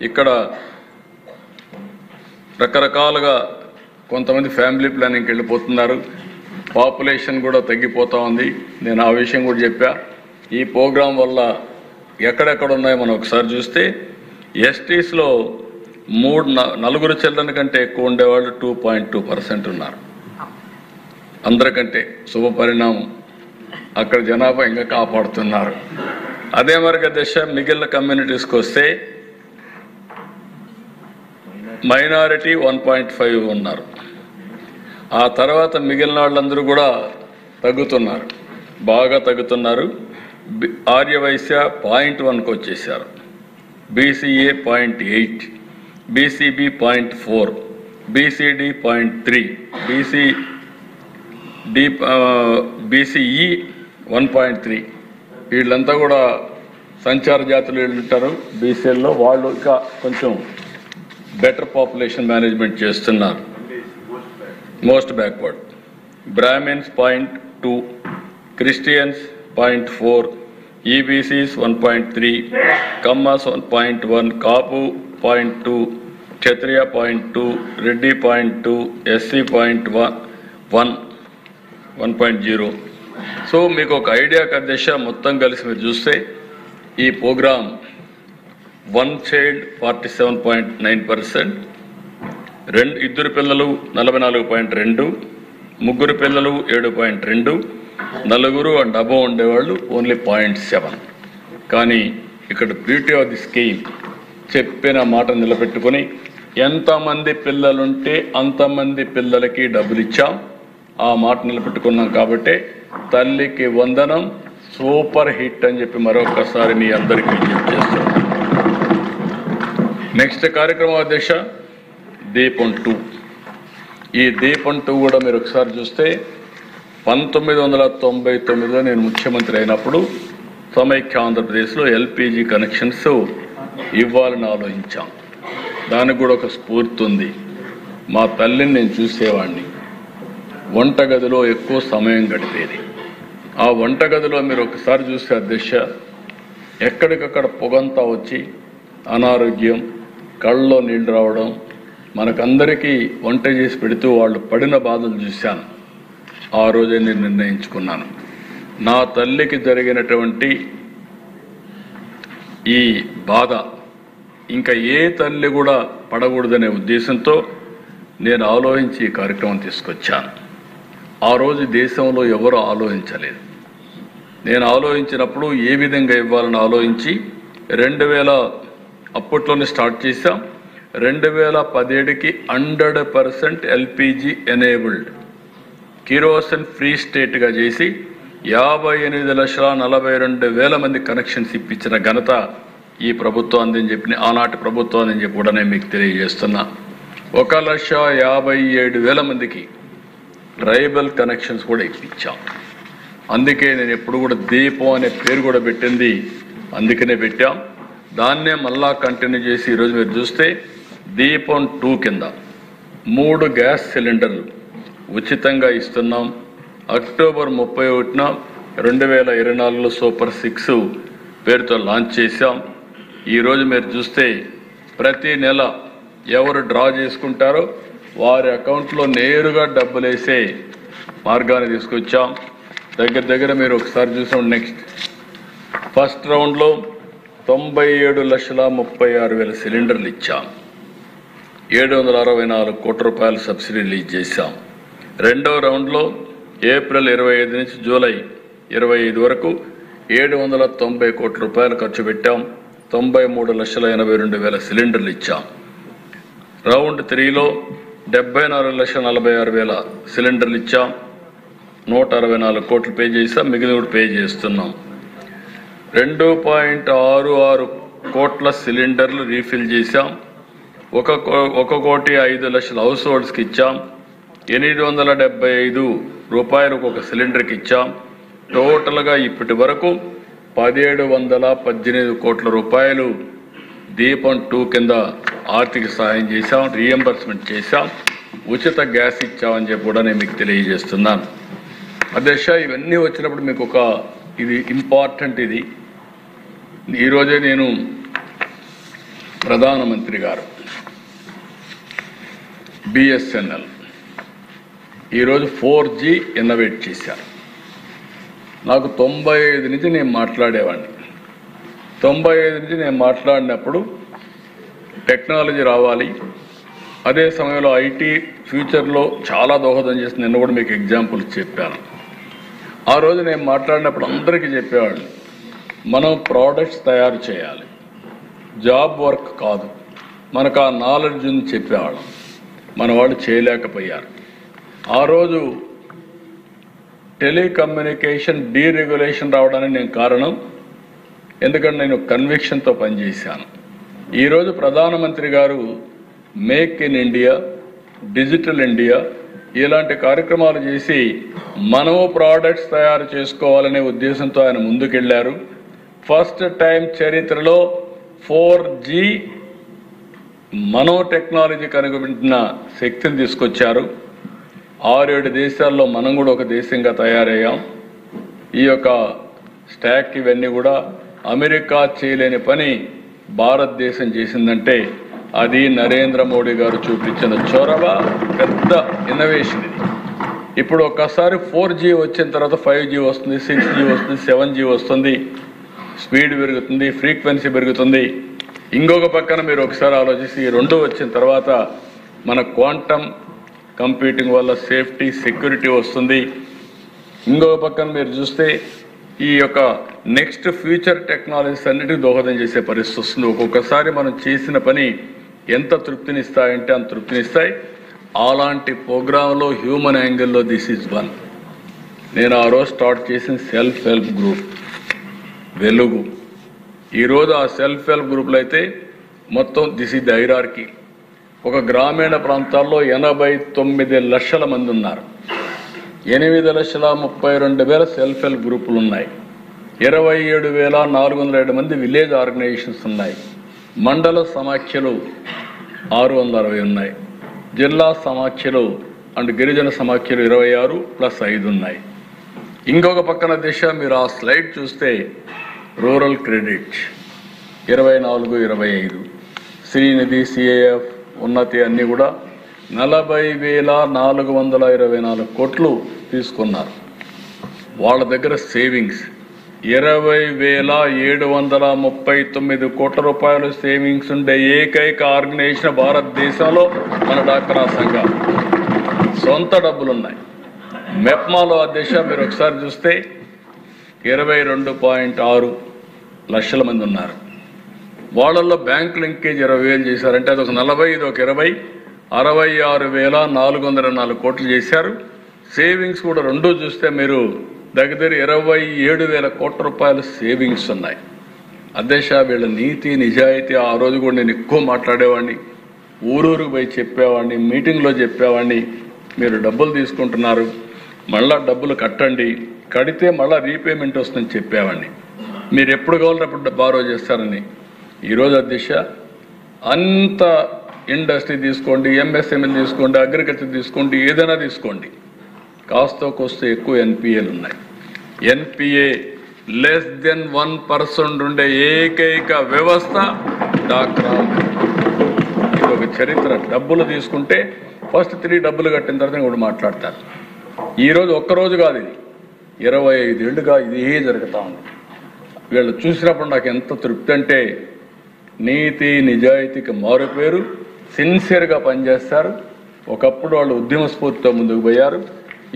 A: ఇక్కడ రకరకాలుగా కొంతమంది ఫ్యామిలీ ప్లానింగ్కి వెళ్ళిపోతున్నారు. పాపులేషన్ కూడా తగ్గిపోతూ ఉంది. నేను ఆ విషయం కూడా చెప్పా. ఈ ప్రోగ్రాం వల్ల ఎక్కడెక్కడ ఉన్నాయో మనం ఒకసారి చూస్తే ఎస్టీస్లో 4 చిల్డ్రన్ కంటే ఎక్కువ ఉండేవాళ్ళు 2.2% ఉన్నారు. అందరికంటే శుభ పరిణామం. అక్కడ జనాభా ఇంకా కాపాడుతున్నారు. అదే మరిగా దశ మిగిలిన కమ్యూనిటీస్కి వస్తే మైనారిటీ 1.5 ఉన్నారు. ఆ తర్వాత మిగిలిన వాళ్ళందరూ కూడా తగ్గుతున్నారు, బాగా తగ్గుతున్నారు. ఆర్యవైశ్య 0.1కి వచ్చేసారు, బీసీఏ 0.8, బీసీబీ 0.4, బీసీడీ 0.3, బీసీఈ 1.3. వీళ్ళంతా కూడా సంచార జాతులు ఉంటారు బీసీఎల్లో. వాళ్ళు ఇంకా కొంచెం బెటర్ పాపులేషన్ మేనేజ్మెంట్ చేస్తున్నారు. Most backward. బ్రాహ్మిన్స్ 0.2, క్రిస్టియన్స్ 0.4, ఈబీసీస్ 1.3, కమ్మస్ 1.1, కాపు 0.2, క్షత్రియ 0.2, రెడ్డి 0.2, ఎస్సీ 1.0. సో మీకు ఒక ఐడియా కదేశ మొత్తం కలిసి మీరు చూస్తే ఈ ప్రోగ్రాం 1 చైల్డ్ 47.9%, 2 పిల్లలు 44.2, 3 పిల్లలు 7.2, 4 అండ్ అబవ్ ఉండేవాళ్ళు ఓన్లీ 0.7. కానీ ఇక్కడ బ్యూటీ ఆఫ్ ది స్కీమ్ చెప్పిన మాట నిలబెట్టుకొని ఎంతమంది పిల్లలుంటే అంతమంది పిల్లలకి డబ్బులు ఇచ్చాం. ఆ మాట నిలబెట్టుకున్నాం కాబట్టి తల్లికి వందనం సూపర్ హిట్ అని చెప్పి మరొకసారి మీ అందరికీ విజ్ఞప్తి చేస్తున్నాం. నెక్స్ట్ కార్యక్రమం అధ్యక్ష దీపం 2. ఈ దీపం 2 కూడా మీరు ఒకసారి చూస్తే 1999లో నేను ముఖ్యమంత్రి అయినప్పుడు సమైక్య ఆంధ్రప్రదేశ్లో ఎల్పిజి కనెక్షన్స్ ఇవ్వాలని ఆలోచించాం. దానికి కూడా ఒక స్ఫూర్తి ఉంది. మా తల్లిని నేను చూసేవాడిని, వంటగదిలో ఎక్కువ సమయం గడిపేది. ఆ వంటగదిలో మీరు ఒకసారి చూస్తే అధ్యక్ష ఎక్కడికక్కడ పొగంతా వచ్చి అనారోగ్యం, కళ్ళలో నీళ్ళు రావడం, మనకందరికీ వంట చేసి పెడుతూ వాళ్ళు పడిన బాధలు చూశాను. ఆ రోజే నేను నిర్ణయించుకున్నాను, నా తల్లికి జరిగినటువంటి ఈ బాధ ఇంకా ఏ తల్లి కూడా పడకూడదనే ఉద్దేశంతో నేను ఆలోచించి ఈ కార్యక్రమం తీసుకొచ్చాను. ఆ రోజు దేశంలో ఎవరు ఆలోచించలేదు. నేను ఆలోచించినప్పుడు ఏ విధంగా ఇవ్వాలని ఆలోచించి 2000 అప్పట్లోనే స్టార్ట్ చేశాం. 2017కి 100% ఎల్పిజి ఎనేబుల్డ్, కిరోసిన్ ఫ్రీ స్టేట్గా చేసి 58,42,000 మంది కనెక్షన్స్ ఇప్పించిన ఘనత ఈ ప్రభుత్వం అందని చెప్పి, ఆనాటి ప్రభుత్వం అని చెప్పి కూడా నేను మీకు తెలియజేస్తున్నా. 1,57,000 మందికి ట్రైబల్ కనెక్షన్స్ కూడా ఇప్పించాం. అందుకే నేను ఎప్పుడు కూడా దీపం అనే పేరు కూడా పెట్టింది అందుకనే పెట్టాం. దాన్నే మళ్ళా కంటిన్యూ చేసి ఈరోజు మీరు చూస్తే దీపం 2 కింద 3 గ్యాస్ సిలిండర్లు ఉచితంగా ఇస్తున్నాం. అక్టోబర్ 31న 2024లో సూపర్ 6 పేరుతో లాంచ్ చేశాం. ఈరోజు మీరు చూస్తే ప్రతి నెల ఎవరు డ్రా చేసుకుంటారో వారి అకౌంట్లో నేరుగా డబ్బులు వేసే మార్గాన్ని తీసుకొచ్చాం. దగ్గర మీరు ఒకసారి చూసాం. నెక్స్ట్ ఫస్ట్ రౌండ్లో 97,36,000 సిలిండర్లు ఇచ్చాం. 764 కోట్ల రూపాయల సబ్సిడీ రిలీజ్ చేశాం. రెండో రౌండ్లో ఏప్రిల్ 25 నుంచి జూలై 25 వరకు 790 కోట్ల రూపాయలు ఖర్చు పెట్టాం. 93,82,000 సిలిండర్లు ఇచ్చాం. రౌండ్ 3లో 74,46,000 సిలిండర్లు ఇచ్చాం. 164 కోట్లు పే చేసాం. మిగిలిన కూడా పే చేస్తున్నాం. 2.66 కోట్ల సిలిండర్లు రీఫిల్ చేశాం. 1,05,00,000 హౌస్ హోల్డ్స్కి ఇచ్చాం. 875 రూపాయలు ఒక్కొక్క సిలిండర్కి ఇచ్చాం. టోటల్గా ఇప్పటి వరకు 1,718 కోట్ల రూపాయలు దీపం 2 కింద ఆర్థిక సహాయం చేశాం, రీఎంబర్స్మెంట్ చేశాం, ఉచిత గ్యాస్ ఇచ్చామని చెప్పి కూడా నేను మీకు తెలియజేస్తున్నాను. అధ్యక్ష, ఇవన్నీ వచ్చినప్పుడు మీకు ఇది ఇంపార్టెంట్. ఇది ఈరోజే నేను ప్రధానమంత్రి గారు బిఎస్ఎన్ఎల్ ఈరోజు 4G ఇన్నోవేట్ చేశారు. నాకు 95 నుంచి నేను మాట్లాడేవాడిని. 95 నుంచి నేను మాట్లాడినప్పుడు టెక్నాలజీ రావాలి, అదే సమయంలో ఐటీ ఫ్యూచర్లో చాలా దోహదం చేస్తుంది. నిన్న కూడా మీకు ఎగ్జాంపుల్ చెప్పాను. ఆ రోజు నేను మాట్లాడినప్పుడు అందరికీ చెప్పేవాడిని, మనం ప్రోడక్ట్స్ తయారు చేయాలి, జాబ్ వర్క్ కాదు. మనకు ఆ నాలెడ్జ్ ఉంది చెప్పేవాళ్ళం. మన వాళ్ళు చేయలేకపోయారు. ఆ రోజు టెలికమ్యూనికేషన్ డీరెగ్యులేషన్ రావడానికి నేను కారణం, ఎందుకంటే నేను కన్విక్షన్తో పనిచేశాను. ఈరోజు ప్రధానమంత్రి గారు make in India, digital India ఇలాంటి కార్యక్రమాలు చేసి మనము ప్రోడక్ట్స్ తయారు చేసుకోవాలనే ఉద్దేశంతో ఆయన ముందుకెళ్లారు. ఫస్ట్ టైం చరిత్రలో 4G మనో టెక్నాలజీ కనుగొంటున్న శక్తిని తీసుకొచ్చారు. 6-7 దేశాల్లో మనం కూడా ఒక దేశంగా తయారయ్యాం. ఈ యొక్క స్టాక్ ఇవన్నీ కూడా అమెరికా చేయలేని పని భారతదేశం చేసిందంటే అది నరేంద్ర మోడీ గారు చూపించిన చొరవ, పెద్ద ఇన్నోవేషన్ ఇది. ఇప్పుడు ఒక్కసారి 4G వచ్చిన తర్వాత 5G వస్తుంది, 6G వస్తుంది, 7G వస్తుంది, స్పీడ్ పెరుగుతుంది, ఫ్రీక్వెన్సీ పెరుగుతుంది. ఇంకొక పక్కన మీరు ఒకసారి ఆలోచిస్తే ఈ రెండు వచ్చిన తర్వాత మన క్వాంటమ్ కంప్యూటింగ్ వల్ల సేఫ్టీ, సెక్యూరిటీ వస్తుంది. ఇంకొక పక్కన మీరు చూస్తే ఈ యొక్క నెక్స్ట్ ఫ్యూచర్ టెక్నాలజీస్ అన్నిటికీ దోహదం చేసే పరిస్థితి వస్తుంది. ఒక్కొక్కసారి మనం చేసిన పని ఎంత తృప్తినిస్తాయంటే అంత తృప్తినిస్తాయి. అలాంటి ప్రోగ్రాంలో హ్యూమన్ యాంగిల్లో దిస్ ఈజ్ వన్. నేను ఆ రోజు స్టార్ట్ చేసిన సెల్ఫ్ హెల్ప్ గ్రూప్ వెలుగు. ఈరోజు ఆ సెల్ఫ్ హెల్ప్ గ్రూప్లో అయితే మొత్తం దిస్ ఈజ్ ది హైరార్కీ. ఒక గ్రామీణ ప్రాంతాల్లో 89 లక్షల మంది ఉన్నారు. 8,32,000 సెల్ఫ్ హెల్ప్ గ్రూపులు ఉన్నాయి. 27,407 మంది విలేజ్ ఆర్గనైజేషన్స్ ఉన్నాయి. మండల సమాఖ్యలు 660 ఉన్నాయి. జిల్లా సమాఖ్యలు అండ్ గిరిజన సమాఖ్యలు 26 + 5 ఉన్నాయి. ఇంకొక పక్కన దిశ మీరు ఆ స్లైడ్ చూస్తే రూరల్ క్రెడిట్ 24, 25, శ్రీనిధి, CAF, ఉన్నతి అన్నీ కూడా 40,424 కోట్లు తీసుకున్నారు. వాళ్ళ దగ్గర సేవింగ్స్ 20,739 కోట్ల రూపాయలు సేవింగ్స్ ఉండే ఏకైక ఆర్గనైజేషన్ భారతదేశంలో మన డాక్రా సంఘం. సొంత డబ్బులున్నాయి. మెప్మాలో అధ్యక్ష మీరు ఒకసారి చూస్తే 22.6 లక్షల మంది ఉన్నారు. వాళ్ళల్లో బ్యాంక్ లింకేజ్ 20,000 చేశారంటే అదొక 40, ఇదొక 20, 66,404 కోట్లు చేశారు. సేవింగ్స్ కూడా రెండు చూస్తే మీరు దగ్గర 27,000 కోట్ల రూపాయలు సేవింగ్స్ ఉన్నాయి. అధ్యక్ష వీళ్ళ నీతి నిజాయితీ ఆ రోజు కూడా నేను ఎక్కువ మాట్లాడేవాడిని, ఊరూరుకు పోయి చెప్పేవాడిని, మీటింగ్లో చెప్పేవాడిని. మీరు డబ్బులు తీసుకుంటున్నారు, మళ్ళా డబ్బులు కట్టండి, కడితే మళ్ళీ రీపేమెంట్ వస్తుందని చెప్పేవాడిని. మీరు ఎప్పుడు కావాలంటే అప్పుడు బారో చేస్తారని. ఈరోజు అధ్యక్ష అంత ఇండస్ట్రీ తీసుకోండి, MSME తీసుకోండి, అగ్రికల్చర్ తీసుకోండి, ఏదైనా తీసుకోండి, కాస్త కోస్త ఎక్కువ NPAలు ఉన్నాయి. NPA less than 1% ఉండే ఏకైక వ్యవస్థ డాక్రా. ఇది ఒక చరిత్ర. డబ్బులు తీసుకుంటే ఫస్ట్ 3 డబ్బులు కట్టిన తర్వాత కూడా మాట్లాడతారు. ఈరోజు ఒక్కరోజు కాదు, ఇది 25 ఏళ్ళుగా ఇదే జరుగుతూ ఉంది. వీళ్ళు చూసినప్పుడు నాకు ఎంత తృప్తి అంటే నీతి నిజాయితీకి మారుపేరు, సిన్సియర్గా పనిచేస్తారు. ఒకప్పుడు వాళ్ళు ఉద్యమ స్ఫూర్తితో ముందుకు పోయారు.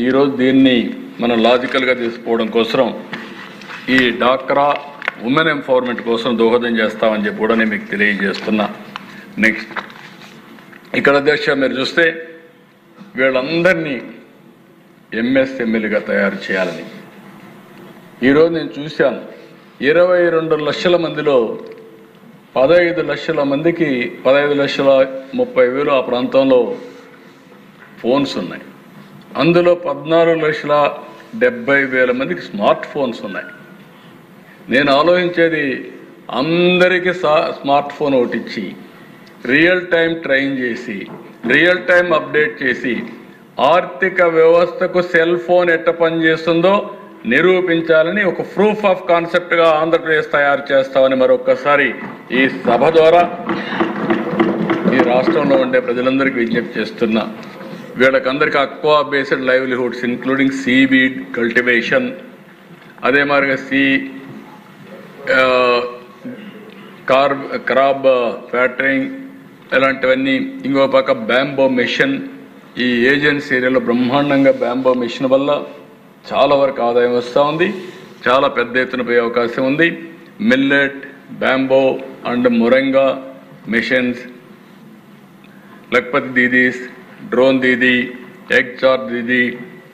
A: ఈరోజు దీన్ని మనం లాజికల్గా తీసుకోవడం కోసం ఈ డాక్రా ఉమెన్ ఎంపవర్మెంట్ కోసం దోహదం చేస్తామని చెప్పి కూడా నేను మీకు తెలియజేస్తున్నా. నెక్స్ట్ ఇక్కడ అధ్యక్ష మీరు చూస్తే వీళ్ళందరినీ ఎంఎస్ఎంఈలుగా తయారు చేయాలని ఈరోజు నేను చూశాను. 22 లక్షల మందిలో 15 లక్షల మందికి 15,30,000 ఆ ప్రాంతంలో ఫోన్స్ ఉన్నాయి. అందులో 14,70,000 మందికి స్మార్ట్ ఫోన్స్ ఉన్నాయి. నేను ఆలోచించేది అందరికీ స్మార్ట్ ఫోన్ ఒకటి ఇచ్చి రియల్ టైం ట్రైన్ చేసి రియల్ టైం అప్డేట్ చేసి ఆర్థిక వ్యవస్థకు సెల్ ఫోన్ ఎట్ట పనిచేస్తుందో నిరూపించాలని ఒక ప్రూఫ్ ఆఫ్ కాన్సెప్ట్గా ఆంధ్రప్రదేశ్ తయారు చేస్తామని మరొక్కసారి ఈ సభ ద్వారా ఈ రాష్ట్రంలో ఉండే ప్రజలందరికీ విజ్ఞప్తి చేస్తున్నా. వీళ్ళకందరికీ aqua based livelihoods including seaweed cultivation, అదే మాదిరిగా క్రాబ్ ఫ్యాక్టరింగ్ ఇలాంటివన్నీ. ఇంకో పక్క బ్యాంబో మిషన్, ఈ ఏజెన్సీ ఏరియాలో బ్రహ్మాండంగా బ్యాంబో మిషన్ వల్ల చాలా వరకు ఆదాయం వస్తూ ఉంది. చాలా పెద్ద ఎత్తున పోయే అవకాశం ఉంది. Millet, bamboo and moringa missions, Lakhpati Didis, drone Didi, egg charge Didi,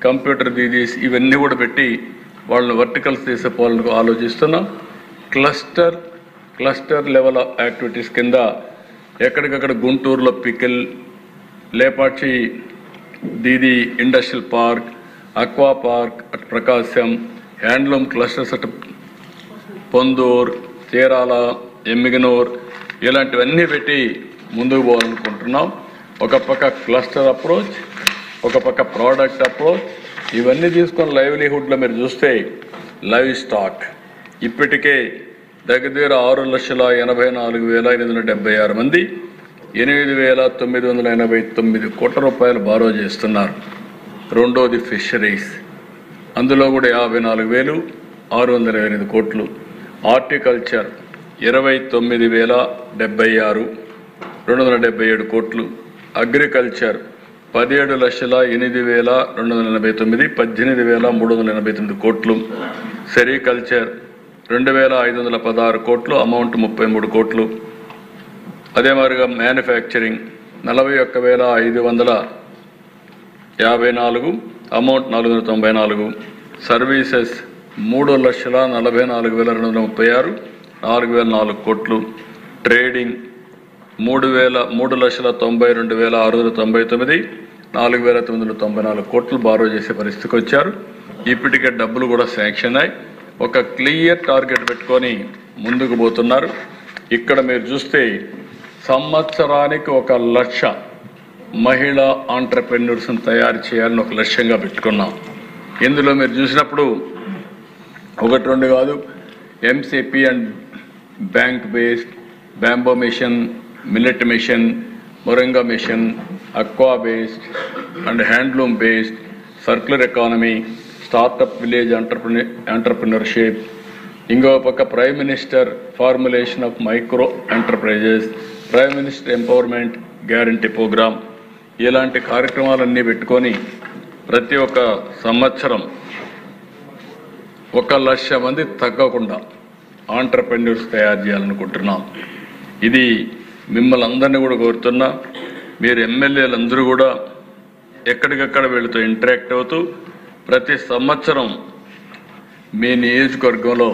A: computer Didis ఇవన్నీ కూడా పెట్టి వాళ్ళని వర్టికల్స్ తీసుకోవాలని ఆలోచిస్తున్నాం. క్లస్టర్ లెవెల్ యాక్టివిటీస్ కింద ఎక్కడికక్కడ గుంటూరులో pickle, Lepakshi Didi industrial park, aqua park అటు ప్రకాశం, హ్యాండ్లూమ్ క్లస్టర్స్ అటు పొందూరు, చీరాల, ఎమ్మిగనూర్ ఇలాంటివన్నీ పెట్టి ముందుకు పోవాలనుకుంటున్నాం. ఒక పక్క క్లస్టర్ అప్రోచ్, ఒక పక్క ప్రోడక్ట్ అప్రోచ్, ఇవన్నీ తీసుకొని లైవ్లీహుడ్లో మీరు చూస్తే లైవ్ స్టాక్ ఇప్పటికే దగ్గర 6,84,876 మంది 8,989 కోట్ల రూపాయలు బారో చేస్తున్నారు. రెండోది ఫిషరీస్, అందులో కూడా 54,628 కోట్లు. హార్టికల్చర్ 29,076 277 కోట్లు. అగ్రికల్చర్ 17,08,289 18,389 కోట్లు. సెరికల్చర్ 2,516 కోట్లు, అమౌంట్ 33 కోట్లు. అదే మాదిరిగా మ్యానుఫ్యాక్చరింగ్ 41,554, అమౌంట్ 494. సర్వీసెస్ 3,44,236 4,004 కోట్లు. ట్రేడింగ్ 3,92,699 4,994 కోట్లు బారో చేసే పరిస్థితికి వచ్చారు. ఇప్పటికే డబ్బులు కూడా శాంక్షన్ అయ్యి ఒక క్లియర్ టార్గెట్ పెట్టుకొని ముందుకు పోతున్నారు. ఇక్కడ మీరు చూస్తే సంవత్సరానికి 1,00,000 మహిళా ఆంటర్ప్రెన్యూర్స్ని తయారు చేయాలని ఒక లక్ష్యంగా పెట్టుకున్నాం. ఇందులో మీరు చూసినప్పుడు 1-2 కాదు, MCP and bank based, bamboo mission, millet mission, moringa mission, aqua based and handloom based, circular economy, startup village entrepreneurship. ఇంకో పక్క prime minister formulation of micro enterprises, prime minister empowerment guarantee programme, ఇలాంటి కార్యక్రమాలన్నీ పెట్టుకొని ప్రతి ఒక్క సంవత్సరం 1,00,000 మంది తగ్గకుండా ఆంటర్ప్రెన్యూర్స్ తయారు చేయాలనుకుంటున్నాం. ఇది మిమ్మల్ని అందరినీ కూడా కోరుతున్నా. మీరు ఎమ్మెల్యేలందరూ కూడా ఎక్కడికక్కడ వీళ్ళతో ఇంటరాక్ట్ అవుతూ ప్రతి సంవత్సరం మీ నియోజకవర్గంలో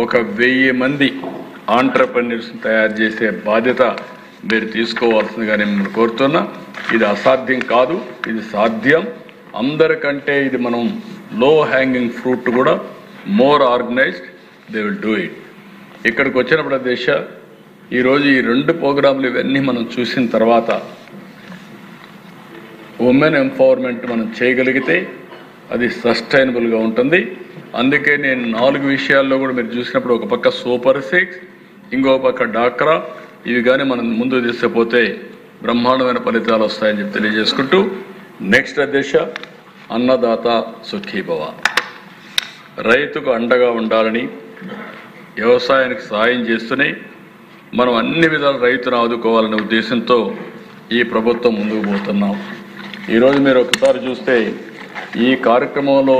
A: 1,000 మంది ఆంటర్ప్రెన్యూర్స్ని తయారు చేసే బాధ్యత మీరు తీసుకోవాల్సిందిగా నేను మిమ్మల్ని కోరుతున్నా. ఇది అసాధ్యం కాదు, ఇది సాధ్యం. అందరికంటే ఇది మనం లో హ్యాంగింగ్ ఫ్రూట్ కూడా more organised, they will do it. ఇక్కడికి వచ్చినప్పుడు దేశ ఈరోజు ఈ 2 ప్రోగ్రాంలు ఇవన్నీ మనం చూసిన తర్వాత ఉమెన్ ఎంపవర్మెంట్ మనం చేయగలిగితే అది సస్టైనబుల్గా ఉంటుంది. అందుకే నేను 4 విషయాల్లో కూడా మీరు చూసినప్పుడు ఒక పక్క సూపర్ 6, ఇంకో పక్క డాక్రా, ఇవి కానీ మనం ముందు తీసుకుపోతే బ్రహ్మాండమైన ఫలితాలు వస్తాయని చెప్పి తెలియజేసుకుంటూ నెక్స్ట్ అధ్యక్ష, అన్నదాత సుఖీభవ, రైతుకు అండగా ఉండాలని, వ్యవసాయానికి సాయం చేస్తూనే మనం అన్ని విధాల రైతును ఆదుకోవాలనే ఉద్దేశంతో ఈ ప్రభుత్వం ముందుకు పోతున్నాం. ఈరోజు మీరు ఒకసారి చూస్తే ఈ కార్యక్రమంలో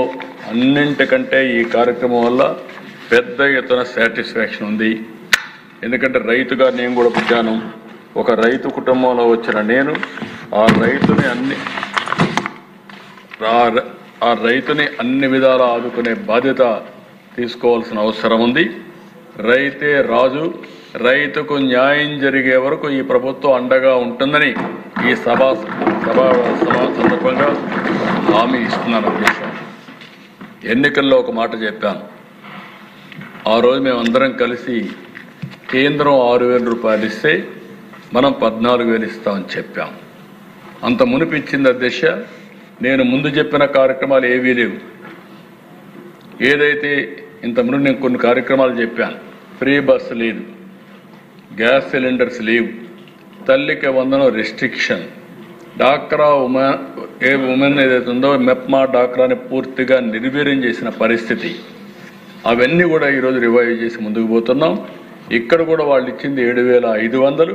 A: అన్నింటికంటే ఈ కార్యక్రమం వల్ల పెద్ద ఎత్తున సాటిస్ఫాక్షన్ ఉంది. ఎందుకంటే రైతుగా నేను కూడా పుట్టాను. ఒక రైతు కుటుంబంలో వచ్చిన నేను ఆ రైతుని అన్ని విధాలా ఆదుకునే బాధ్యత తీసుకోవాల్సిన అవసరం ఉంది. రైతే రాజు, రైతుకు న్యాయం జరిగే వరకు ఈ ప్రభుత్వం అండగా ఉంటుందని ఈ సభా సందర్భంగా హామీ ఇస్తున్నాను. అధ్యక్ష, ఎన్నికల్లో ఒక మాట చెప్పాను. ఆ రోజు మేమందరం కలిసి కేంద్రం 6,000 రూపాయలు ఇస్తే మనం 14,000 ఇస్తామని చెప్పాం. అంత మునిపించింది అధ్యక్ష. నేను ముందు చెప్పిన కార్యక్రమాలు ఏవీ లేవు. ఏదైతే ఇంతకుముందు నేను కొన్ని కార్యక్రమాలు చెప్పాను, ఫ్రీ బస్ లేదు, గ్యాస్ సిలిండర్స్ లేవు, తల్లికి వందనం రెస్ట్రిక్షన్, డాక్రా ఉమెన్ ఏదైతే ఉందో మెప్మా డాక్రాని పూర్తిగా నిర్వీర్యం చేసిన పరిస్థితి, అవన్నీ కూడా ఈరోజు రివైవ్ చేసి ముందుకు పోతున్నాం. ఇక్కడ కూడా వాళ్ళు ఇచ్చింది 7,500,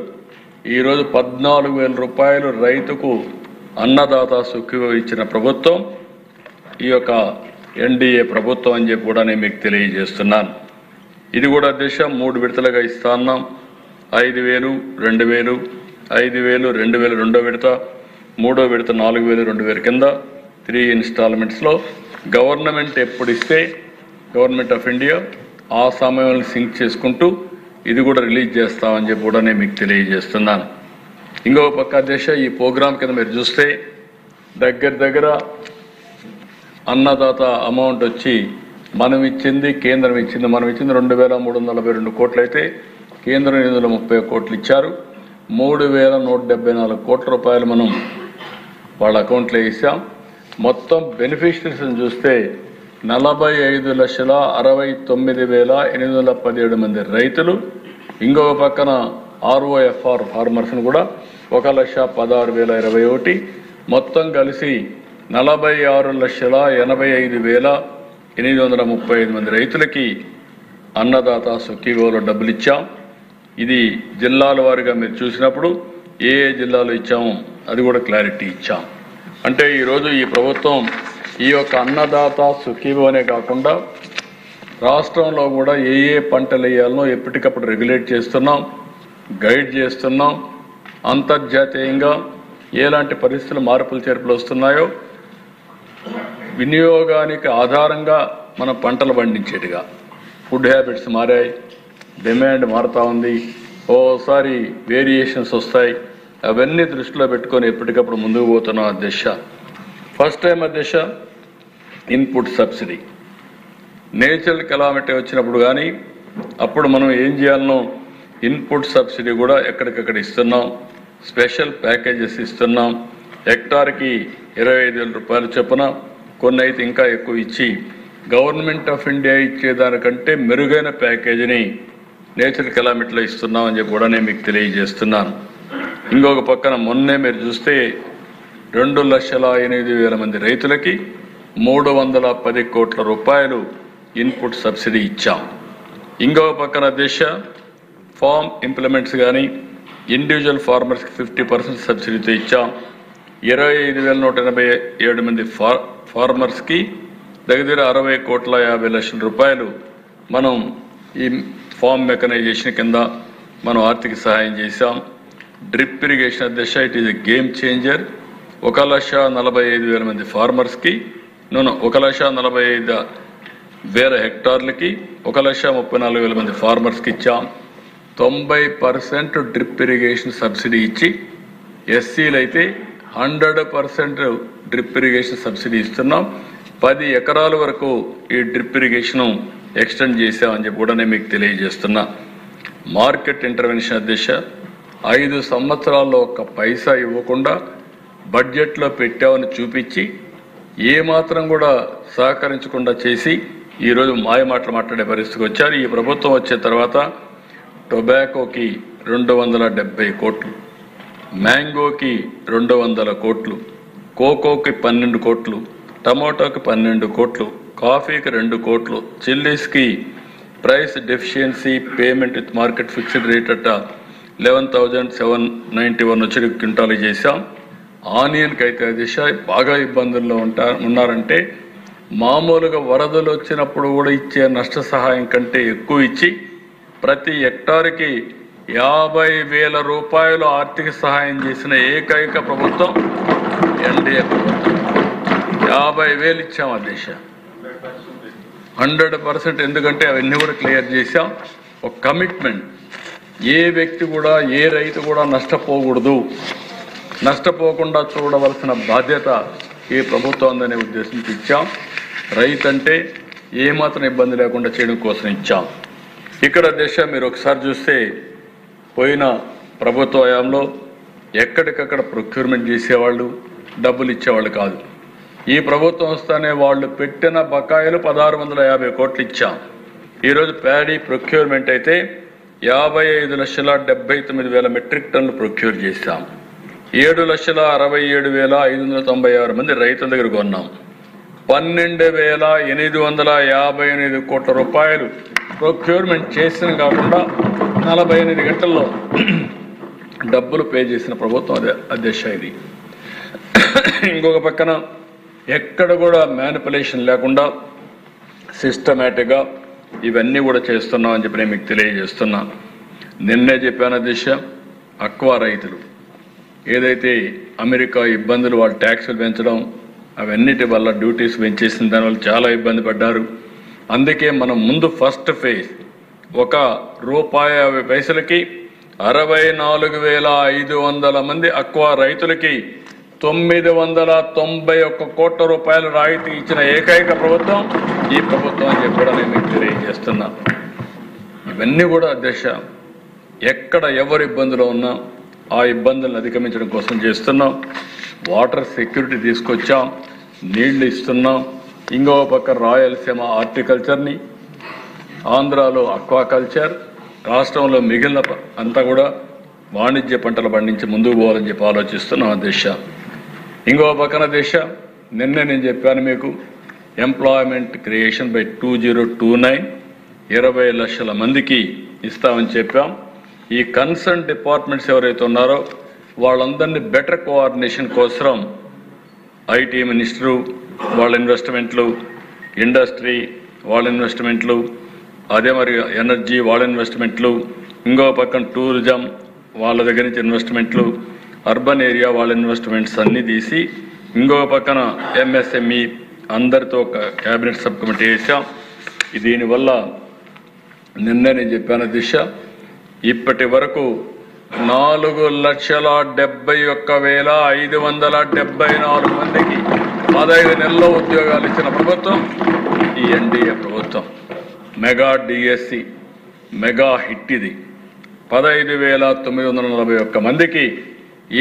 A: ఈరోజు 14,000 రూపాయలు రైతుకు అన్నదాత సుఖీభవ ఇచ్చిన ప్రభుత్వం ఈ యొక్క ఎన్డీఏ ప్రభుత్వం అని చెప్పి కూడా నేను మీకు తెలియజేస్తున్నాను. ఇది కూడా అధ్యక్ష 3 విడతలుగా ఇస్తా ఉన్నాం. 5,000, 2,000, 5,000, 2,000 రెండో విడత, మూడో విడత 4,000, 2,000 కింద 3 ఇన్స్టాల్మెంట్స్లో గవర్నమెంట్ ఎప్పుడు ఇస్తే గవర్నమెంట్ ఆఫ్ ఇండియా ఆ సమయంలో సింక్ చేసుకుంటూ ఇది కూడా రిలీజ్ చేస్తామని చెప్పి కూడా నేను మీకు తెలియజేస్తున్నాను. ఇంకొక పక్క అధ్యక్ష, ఈ ప్రోగ్రాం కింద మీరు చూస్తే దగ్గర అన్నదాత అమౌంట్ వచ్చి మనం ఇచ్చింది కేంద్రం ఇచ్చింది 2,342 కోట్లు అయితే కేంద్రం 830 కోట్లు ఇచ్చారు. 3,174 కోట్ల రూపాయలు మనం వాళ్ళ అకౌంట్లో ఇస్తాం. మొత్తం బెనిఫిషరీస్ని చూస్తే 45,69,817 మంది రైతులు, ఇంకొక పక్కన ROFR ఫార్మర్స్ని కూడా 1,16,021, మొత్తం కలిసి 46,85,835 మంది రైతులకి అన్నదాత సుఖీభవలో డబ్బులు ఇచ్చాం. ఇది జిల్లాల వారీగా మీరు చూసినప్పుడు ఏ జిల్లాలో ఇచ్చామో అది కూడా క్లారిటీ ఇచ్చాం. అంటే ఈరోజు ఈ ప్రభుత్వం ఈ యొక్క అన్నదాత సుఖీభవనే కాకుండా రాష్ట్రంలో కూడా ఏ పంటలు వేయాలనో ఎప్పటికప్పుడు రెగ్యులేట్ చేస్తున్నాం, గైడ్ చేస్తున్నాం. అంతర్జాతీయంగా ఎలాంటి పరిస్థితులు మార్పులు చేర్పులు వస్తున్నాయో వినియోగానికి ఆధారంగా మనం పంటలు పండించేట్టుగా ఫుడ్ హ్యాబిట్స్ మారాయి, డిమాండ్ మారుతూ ఉంది, ఓసారి వేరియేషన్స్ వస్తాయి. అవన్నీ దృష్టిలో పెట్టుకొని ఎప్పటికప్పుడు ముందుకు పోతున్నాం అధ్యక్ష. ఫస్ట్ టైం అధ్యక్ష ఇన్పుట్ సబ్సిడీ నేచురల్ కెలామిటీ వచ్చినప్పుడు కానీ అప్పుడు మనం ఏం చేయాలనో ఇన్పుట్ సబ్సిడీ కూడా ఎక్కడికక్కడ ఇస్తున్నాం. స్పెషల్ ప్యాకేజెస్ ఇస్తున్నాం. హెక్టార్కి 25,000 రూపాయలు చొప్పున, కొన్ని అయితే ఇంకా ఎక్కువ ఇచ్చి గవర్నమెంట్ ఆఫ్ ఇండియా ఇచ్చేదానికంటే మెరుగైన ప్యాకేజీని నేచురల్ కెలామిటీలో ఇస్తున్నాం అని చెప్పి కూడా నేను మీకు తెలియజేస్తున్నాను. ఇంకొక పక్కన మొన్నే మీరు చూస్తే 2,08,000 మంది రైతులకి 310 కోట్ల రూపాయలు ఇన్పుట్ సబ్సిడీ ఇచ్చాం. ఇంకొక పక్కన దేశ ఫార్మ్ ఇంప్లిమెంట్స్ కానీ ఇండివిజువల్ ఫార్మర్స్కి 50% సబ్సిడీతో ఇచ్చాం. 25,187 మంది ఫార్మర్స్కి దగ్గర 60,50,00,000 రూపాయలు మనం ఈ ఫార్మ్ మెకనైజేషన్ కింద మనం ఆర్థిక సహాయం చేశాం. డ్రిప్ ఇరిగేషన్ అధ్యక్ష it is a game changer. 1,45,000 మంది ఫార్మర్స్కి 1,45,000 హెక్టార్లకి 1,34,000 మంది ఫార్మర్స్కి ఇచ్చాం. 90% డ్రిప్ ఇరిగేషన్ సబ్సిడీ ఇచ్చి ఎస్సీలు అయితే 100% డ్రిప్ ఇరిగేషన్ సబ్సిడీ ఇస్తున్నాం. 10 ఎకరాల వరకు ఈ డ్రిప్ ఇరిగేషను ఎక్స్టెండ్ చేసామని చెప్పి కూడా నేను మీకు తెలియజేస్తున్నా. మార్కెట్ ఇంటర్వెన్షన్ అధ్యక్ష 5 సంవత్సరాల్లో ఒక్క పైసా ఇవ్వకుండా బడ్జెట్లో పెట్టామని చూపించి ఏమాత్రం కూడా సహకరించకుండా చేసి ఈరోజు మాయమాటలు మాట్లాడే పరిస్థితికి వచ్చారు. ఈ ప్రభుత్వం వచ్చే తర్వాత టొబాకోకి 270 కోట్లు, మ్యాంగోకి 200 కోట్లు, కోకోకి 12 కోట్లు, టమాటోకి 12 కోట్లు, కాఫీకి 2 కోట్లు, చిల్లీస్కి price deficiency payment with market fixed rate at 11,791 వచ్చి క్వింటాలు చేశాం. ఆనియన్కి అయితే దిశ బాగా ఇబ్బందుల్లో ఉన్నారంటే మామూలుగా వరదలు వచ్చినప్పుడు కూడా ఇచ్చే నష్ట సహాయం కంటే ఎక్కువ ఇచ్చి ప్రతి హెక్టార్కి 50,000 రూపాయలు ఆర్థిక సహాయం చేసిన ఏకైక ప్రభుత్వం ఎన్డీఏ ప్రభుత్వం. 50,000 ఇచ్చాం అధ్యక్ష, 100%. ఎందుకంటే అవన్నీ కూడా క్లియర్ చేశాం. ఒక కమిట్మెంట్, ఏ వ్యక్తి కూడా ఏ రైతు కూడా నష్టపోకూడదు, నష్టపోకుండా చూడవలసిన బాధ్యత ఈ ప్రభుత్వం ఉందనే ఉద్దేశంతో ఇచ్చాం. రైతు అంటే ఏమాత్రం ఇబ్బంది లేకుండా చేయడం కోసం ఇచ్చాం. ఇక్కడ దిశ మీరు ఒకసారి చూస్తే పోయిన ప్రభుత్వ హయాంలో ఎక్కడికక్కడ ప్రొక్యూర్మెంట్ చేసేవాళ్ళు, డబ్బులు ఇచ్చేవాళ్ళు కాదు. ఈ ప్రభుత్వం వస్తానే వాళ్ళు పెట్టిన బకాయిలు 1,650 కోట్లు ఇచ్చాం. ఈరోజు ప్యాడీ ప్రొక్యూర్మెంట్ అయితే 55,79,000 మెట్రిక్ టన్నులు ప్రొక్యూర్ చేశాం. 7,67,596 మంది రైతుల దగ్గర కొన్నాం. 12,858 కోట్ల రూపాయలు ప్రొక్యూర్మెంట్ చేసిన కాకుండా 48 గంటల్లో డబ్బులు పే చేసిన ప్రభుత్వం అధ్యక్ష ఇది. ఇంకొక పక్కన ఎక్కడ కూడా మ్యానిపులేషన్ లేకుండా సిస్టమేటిక్గా ఇవన్నీ కూడా చేస్తున్నాం అని చెప్పి నేను మీకు తెలియజేస్తున్నా. నిన్నే చెప్పాను అధ్యక్ష, అక్వా రైతులు ఏదైతే అమెరికా ఇబ్బందులు, వాళ్ళు ట్యాక్సులు పెంచడం అవన్నిటి వల్ల డ్యూటీస్ పెంచేసిన దానివల్ల చాలా ఇబ్బంది పడ్డారు. అందుకే మనం ముందు ఫస్ట్ ఫేజ్ ₹1.50కి 64,500 మంది అక్వా రైతులకి 991 కోట్ల రూపాయలు రాయితీ ఇచ్చిన ఏకైక ప్రభుత్వం ఈ ప్రభుత్వం అని చెప్పడం నేను మీకు తెలియజేస్తున్నా. ఇవన్నీ కూడా అధ్యక్ష ఎక్కడ ఎవరు ఇబ్బందులు ఉన్నా ఆ ఇబ్బందులను అధిగమించడం కోసం చేస్తున్నాం. వాటర్ సెక్యూరిటీ తీసుకొచ్చాం, నీళ్లు ఇస్తున్నాం. ఇంకో పక్క రాయలసీమ హార్టికల్చర్ని, ఆంధ్రాలో అక్వాకల్చర్, రాష్ట్రంలో మిగిలిన అంతా కూడా వాణిజ్య పంటలు పండించి ముందుకు పోవాలని చెప్పి ఆలోచిస్తున్నాం అధ్యక్ష. ఇంకో పక్కన దేశ నిన్నే నేను చెప్పాను మీకు, ఎంప్లాయ్మెంట్ క్రియేషన్ బై 2029 20 లక్షల మందికి ఇస్తామని చెప్పాం. ఈ కన్సర్న్ డిపార్ట్మెంట్స్ ఎవరైతే ఉన్నారో వాళ్ళందరినీ బెటర్ కోఆర్డినేషన్ కోసం ఐటీ మినిస్టరు వాళ్ళ ఇన్వెస్ట్మెంట్లు, ఇండస్ట్రీ వాళ్ళ ఇన్వెస్ట్మెంట్లు, అదే మరి ఎనర్జీ వాళ్ళ ఇన్వెస్ట్మెంట్లు, ఇంకో పక్కన టూరిజం వాళ్ళ దగ్గర నుంచి ఇన్వెస్ట్మెంట్లు, అర్బన్ ఏరియా వాళ్ళ ఇన్వెస్ట్మెంట్స్ అన్నీ తీసి ఇంకో పక్కన ఎంఎస్ఎంఈ అందరితో ఒక క్యాబినెట్ సబ్ కమిటీ వేసాం. దీనివల్ల నిన్నే నేను చెప్పాను దిశ, ఇప్పటి వరకు 4,71,574 మందికి 15 నెలల్లో ఉద్యోగాలు ఇచ్చిన ప్రభుత్వం ఈ ఎన్డీఏ ప్రభుత్వం. మెగా డిఎస్సి మెగా హిట్ ఇది. 15,941 మందికి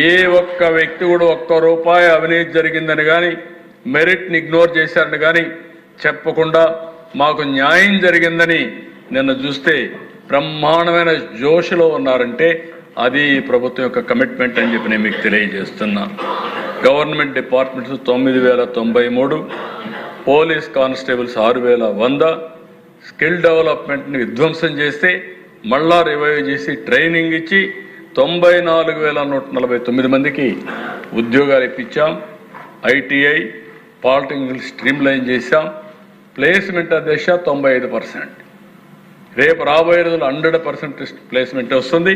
A: ఏ ఒక్క వ్యక్తి కూడా ₹1 అవినీతి జరిగిందని కానీ, మెరిట్ని ఇగ్నోర్ చేశారని కానీ చెప్పకుండా మాకు న్యాయం జరిగిందని నిన్న చూస్తే బ్రహ్మాండమైన జోష్లో ఉన్నారంటే అది ప్రభుత్వం యొక్క కమిట్మెంట్ అని చెప్పి నేను మీకు తెలియజేస్తున్నా. Government departments 9,093, police constables 6,100, skill డెవలప్మెంట్ని విధ్వంసం చేస్తే మళ్ళా రివైవ్ చేసి ట్రైనింగ్ ఇచ్చి 94,149 మందికి ఉద్యోగాలు ఇప్పించాం. ఐటీఐ పాలిటెక్నికల్ స్ట్రీమ్ లైన్ చేశాం. ప్లేస్మెంట్ అధ్యక్ష 95%. రేపు రాబోయే రోజులు 100% ప్లేస్మెంట్ వస్తుంది.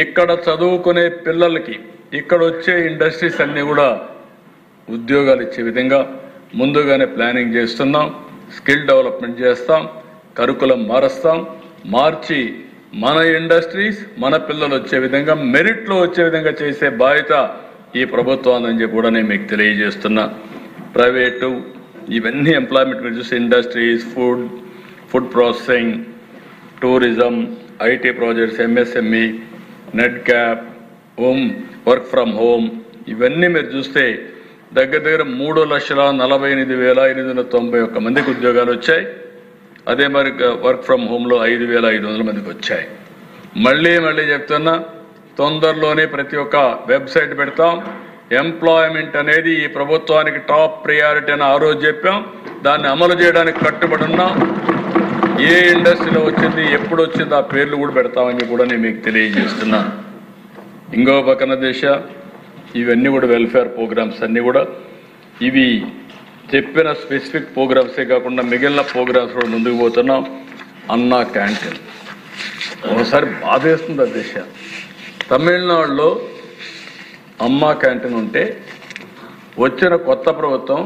A: ఇక్కడ చదువుకునే పిల్లలకి ఇక్కడ వచ్చే ఇండస్ట్రీస్ అన్నీ కూడా ఉద్యోగాలు ఇచ్చే విధంగా ముందుగానే ప్లానింగ్ చేస్తున్నాం. స్కిల్ డెవలప్మెంట్ చేస్తాం, కరికులం మారుస్తాం, మార్చి మన ఇండస్ట్రీస్ మన పిల్లలు వచ్చే విధంగా మెరిట్లో వచ్చే విధంగా చేసే బాధ్యత ఈ ప్రభుత్వం అని చెప్పి కూడా నేను మీకు తెలియజేస్తున్నా. ప్రైవేటు ఇవన్నీ ఎంప్లాయ్మెంట్ మీరు చూస్తే industries, food processing, tourism, IT projects, MSME, net cap, work from home ఇవన్నీ మీరు చూస్తే దగ్గర 3,48,891 మందికి ఉద్యోగాలు వచ్చాయి. అదే మరి వర్క్ ఫ్రమ్ హోమ్లో 5,500 మందికి వచ్చాయి. మళ్ళీ చెప్తున్నా, తొందరలోనే ప్రతి ఒక్క వెబ్సైట్ పెడతాం. ఎంప్లాయ్మెంట్ అనేది ఈ ప్రభుత్వానికి టాప్ ప్రియారిటీ అని ఆ రోజు చెప్పాం. దాన్ని అమలు చేయడానికి కట్టుబడి ఉన్నాం. ఏ ఇండస్ట్రీలో వచ్చింది, ఎప్పుడు వచ్చింది ఆ పేర్లు కూడా పెడతామని కూడా నేను మీకు తెలియజేస్తున్నా. ఇంకో పక్కన ఇవన్నీ కూడా వెల్ఫేర్ ప్రోగ్రామ్స్ అన్నీ కూడా ఇవి చెప్పిన స్పెసిఫిక్ ప్రోగ్రామ్సే కాకుండా మిగిలిన ప్రోగ్రామ్స్ కూడా ముందుకు పోతున్నాం. అన్నా క్యాంటీన్ ఒకసారి బాధేస్తుంది అధ్యక్ష. తమిళనాడులో అమ్మా క్యాంటీన్ ఉంటే వచ్చిన కొత్త ప్రభుత్వం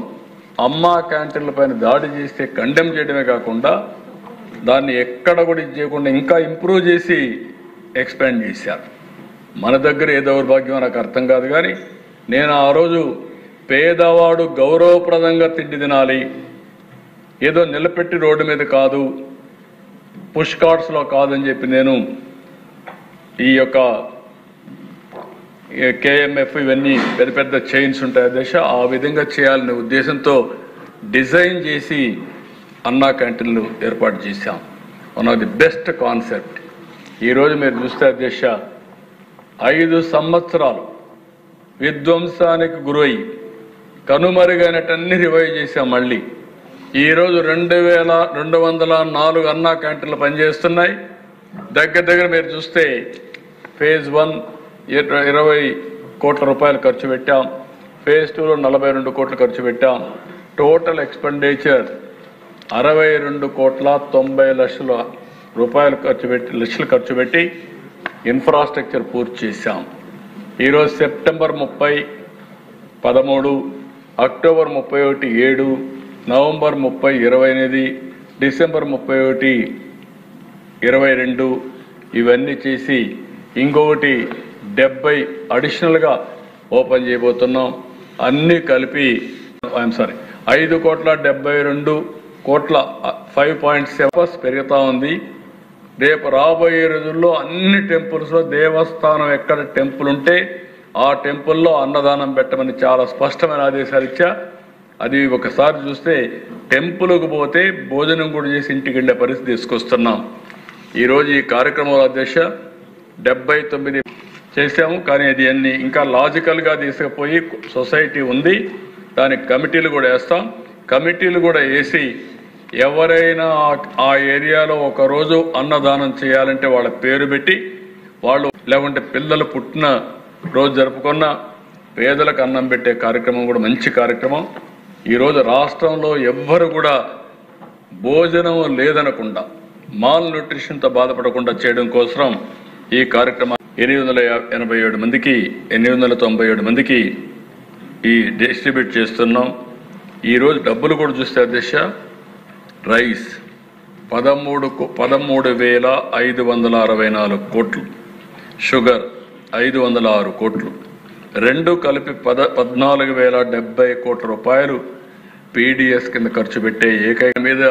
A: అమ్మా క్యాంటీన్ల పైన దాడి చేస్తే కండెమ్ చేయడమే కాకుండా దాన్ని ఎక్కడ కూడా చేయకుండా ఇంకా ఇంప్రూవ్ చేసి ఎక్స్పాండ్ చేశారు. మన దగ్గర ఏ దౌర్భాగ్యం నాకు అర్థం కాదు, కానీ నేను ఆ రోజు పేదవాడు గౌరవప్రదంగా తిండి తినాలి, ఏదో నిలబెట్టి రోడ్డు మీద కాదు, పుష్ కార్డ్స్లో కాదని చెప్పి నేను ఈ యొక్క KMF ఇవన్నీ పెద్ద పెద్ద చైన్స్ ఉంటాయి దశ ఆ విధంగా చేయాలనే ఉద్దేశంతో డిజైన్ చేసి అన్నా క్యాంటీన్లు ఏర్పాటు చేశాం. One of the best concept. ఈరోజు మీరు చూస్తే అధ్యక్ష 5 సంవత్సరాలు విధ్వంసానికి గురై కనుమరుగైనటన్ని రివైవ్ చేశాం. మళ్ళీ ఈరోజు 2204 అన్నా క్యాంటీన్లు పనిచేస్తున్నాయి. దగ్గర మీరు చూస్తే ఫేజ్ 1 20 కోట్ల రూపాయలు ఖర్చు పెట్టాం. ఫేజ్ 2లో 42 కోట్లు ఖర్చు పెట్టాం. టోటల్ ఎక్స్పెండిచర్ 62,90,00,000 రూపాయలు ఖర్చు పెట్టి ఇన్ఫ్రాస్ట్రక్చర్ పూర్తి చేశాం. ఈరోజు సెప్టెంబర్ 30, 13, అక్టోబర్ 31, 7, నవంబర్ 30, 28, డిసెంబర్ 31, 22 ఇవన్నీ చేసి ఇంకొకటి 70 అడిషనల్గా ఓపెన్ చేయబోతున్నాం. అన్నీ కలిపి 5,72,5.7 పెరుగుతూ ఉంది. రేపు రాబోయే రోజుల్లో అన్ని టెంపుల్స్లో దేవస్థానం ఎక్కడ టెంపుల్ ఉంటే ఆ టెంపుల్లో అన్నదానం పెట్టమని చాలా స్పష్టమైన ఆదేశాలు ఇచ్చా. అది ఒకసారి చూస్తే టెంపుల్కు పోతే భోజనం కూడా చేసి ఇంటికి వెళ్ళే పరిస్థితి తీసుకొస్తున్నాం. ఈరోజు ఈ కార్యక్రమంలో అధ్యక్ష 79 చేశాము, కానీ అది అన్ని ఇంకా లాజికల్గా తీసుకుపోయి సొసైటీ ఉంది, దానికి కమిటీలు కూడా వేస్తాం. కమిటీలు కూడా వేసి ఎవరైనా ఆ ఏరియాలో ఒకరోజు అన్నదానం చేయాలంటే వాళ్ళ పేరు పెట్టి వాళ్ళు లేకుంటే పిల్లలు పుట్టిన రోజు జరుపుకున్న పేదలకు అన్నం పెట్టే కార్యక్రమం కూడా మంచి కార్యక్రమం. ఈరోజు రాష్ట్రంలో ఎవ్వరు కూడా భోజనం లేదనకుండా మాల్ న్యూట్రిషన్తో బాధపడకుండా చేయడం కోసం ఈ కార్యక్రమం 887 మందికి 897 మందికి ఈ డిస్ట్రిబ్యూట్ చేస్తున్నాం. ఈరోజు డబ్బులు కూడా చూస్తే అధ్యక్ష రైస్ 13,564 కోట్లు, షుగర్ 506 కోట్లు, రెండు కలిపి 14,070 కోట్ల రూపాయలు PDS కింద ఖర్చు పెట్టే ఏకైక మీద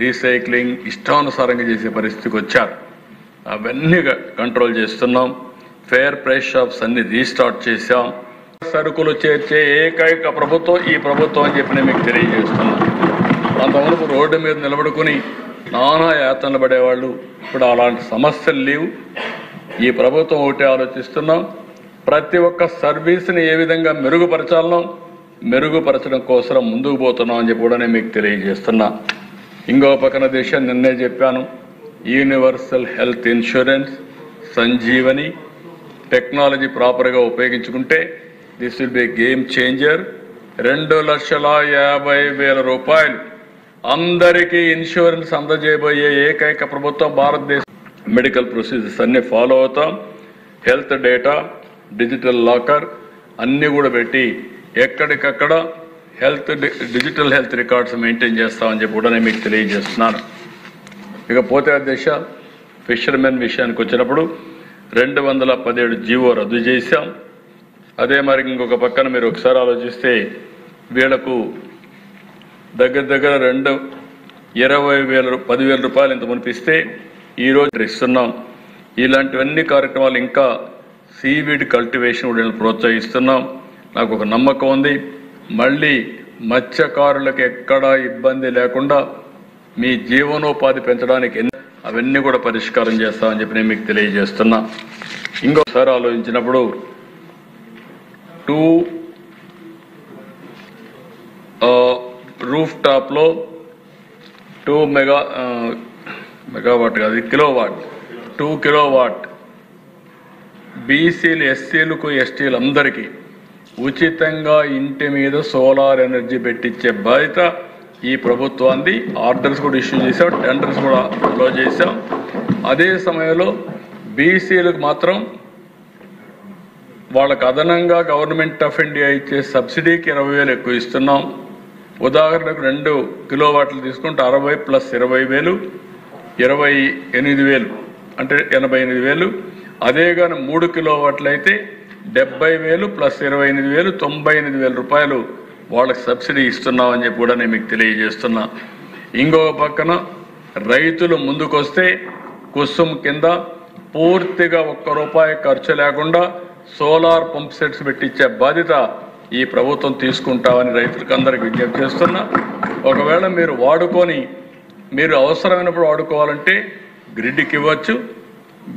A: రీసైక్లింగ్ ఇష్టానుసారంగా చేసే పరిస్థితికి వచ్చారు. అవన్నీ కంట్రోల్ చేస్తున్నాం. ఫేర్ ప్రైస్ షాప్స్ అన్ని రీస్టార్ట్ చేశాం. సరుకులు చేర్చే ఏకైక ప్రభుత్వం ఈ ప్రభుత్వం అని చెప్పి నేను మీకు తెలియజేస్తున్నాను. అంతవరకు రోడ్డు మీద నిలబడుకుని నానా యాతనలు పడేవాళ్ళు ఇప్పుడు అలాంటి సమస్యలు లేవు. ఈ ప్రభుత్వం ఒకటి ఆలోచిస్తున్నాం, ప్రతి ఒక్క సర్వీస్ని ఏ విధంగా మెరుగుపరచడం కోసం ముందుకు పోతున్నాం అని చెప్పి కూడా నేను మీకు తెలియజేస్తున్నా. ఇంకో పక్కన నిన్నే చెప్పాను, universal health insurance, Sanjeevani technology ప్రాపర్గా ఉపయోగించుకుంటే this will be game changer. 2,50,000 రూపాయలు అందరికీ ఇన్సూరెన్స్ అందజేయబోయే ఏకైక ప్రభుత్వం భారతదేశం. మెడికల్ ప్రొసీజర్స్ అన్నీ ఫాలో అవుతాం. హెల్త్ డేటా, డిజిటల్ లాకర్ అన్నీ కూడా పెట్టి ఎక్కడికక్కడ డిజిటల్ హెల్త్ రికార్డ్స్ మెయింటైన్ చేస్తామని చెప్పి కూడా నేను మీకు తెలియజేస్తున్నాను. ఇకపోతే అధ్యక్ష ఫిషర్మెన్ విషయానికి వచ్చినప్పుడు 217 జీవో రద్దు చేశాం. అదే మరి ఇంకొక పక్కన మీరు ఒకసారి ఆలోచిస్తే వీళ్లకు దగ్గర 10,000 రూపాయలు ఇంత మునిపిస్తే ఈరోజు ఇస్తున్నాం. ఇలాంటివన్నీ కార్యక్రమాలు ఇంకా సీవీడ్ కల్టివేషన్ కూడా ప్రోత్సహిస్తున్నాం. నాకు ఒక నమ్మకం ఉంది, మళ్ళీ మత్స్యకారులకు ఎక్కడా ఇబ్బంది లేకుండా మీ జీవనోపాధి పెంచడానికి అవన్నీ కూడా పరిష్కారం చేస్తామని చెప్పి నేను మీకు తెలియజేస్తున్నా. ఇంకోసారి ఆలోచించినప్పుడు 2 రూఫ్ టాప్లో 2 మెగావాట్ కాదు కిలోవాట్ 2 కిలోవాట్ బీసీలు, ఎస్సీలకు, ఎస్టీలు అందరికీ ఉచితంగా ఇంటి మీద సోలార్ ఎనర్జీ పెట్టించే బాధ్యత ఈ ప్రభుత్వాన్ని. ఆర్డర్స్ కూడా ఇష్యూ చేశాం, టెండర్స్ కూడా అలో చేశాం. అదే సమయంలో బీసీలకు మాత్రం వాళ్ళకు అదనంగా గవర్నమెంట్ ఆఫ్ ఇండియా ఇచ్చే సబ్సిడీకి 20,000 ఎక్కువ ఇస్తున్నాం. ఉదాహరణకు 2 కిలోవాట్లు తీసుకుంటే 60 ప్లస్ 20,000 28,000 అంటే 88,000. అదే కానీ 3 కిలోవాట్లు అయితే 70,000 ప్లస్ 28,000 98,000 రూపాయలు వాళ్ళకి సబ్సిడీ ఇస్తున్నామని చెప్పి కూడా నేను మీకు తెలియజేస్తున్నా. ఇంకొక పక్కన రైతులు ముందుకొస్తే కుసుమ్ కింద పూర్తిగా ₹1 ఖర్చు లేకుండా సోలార్ పంప్ సెట్స్ పెట్టించే బాధ్యత ఈ ప్రభుత్వం తీసుకుంటామని రైతులకు అందరికి విజ్ఞప్తి చేస్తున్నా. ఒకవేళ మీరు వాడుకొని మీరు అవసరమైనప్పుడు వాడుకోవాలంటే గ్రిడ్కి ఇవ్వచ్చు,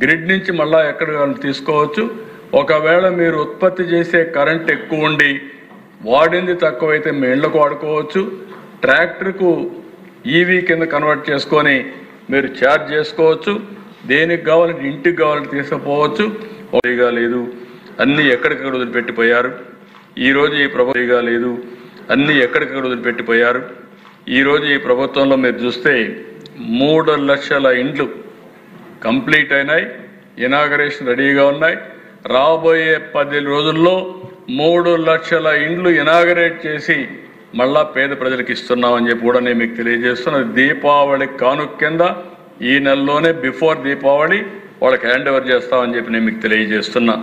A: గ్రిడ్ నుంచి మళ్ళా ఎక్కడ తీసుకోవచ్చు. ఒకవేళ మీరు ఉత్పత్తి చేసే కరెంట్ ఎక్కువ ఉండి వాడింది తక్కువైతే మీ ఇళ్లకు వాడుకోవచ్చు. ట్రాక్టర్కు ఈవీ కింద కన్వర్ట్ చేసుకొని మీరు ఛార్జ్ చేసుకోవచ్చు. దేనికి కావాలంటే ఇంటికి కావాలంటే తీసుకుపోవచ్చు. లేదు అన్నీ ఎక్కడికక్కడ వదిలిపెట్టిపోయారు. ఈరోజు ఈ ప్రభుత్వం లేదు, అన్నీ ఎక్కడికక్కడ వదిలిపెట్టిపోయారు. ఈరోజు ఈ ప్రభుత్వంలో మీరు చూస్తే 3 లక్షల ఇండ్లు కంప్లీట్ అయినాయి, ఇనాగరేషన్ రెడీగా ఉన్నాయి. రాబోయే 10 రోజుల్లో 3 లక్షల ఇండ్లు ఇనాగరేట్ చేసి మళ్ళా పేద ప్రజలకు ఇస్తున్నామని చెప్పి కూడా నేను మీకు తెలియజేస్తున్నా. దీపావళి కానుక కింద ఈ నెలలోనే బిఫోర్ దీపావళి వాళ్ళకి హ్యాండ్ ఓవర్ చేస్తామని చెప్పి నేను మీకు తెలియజేస్తున్నా.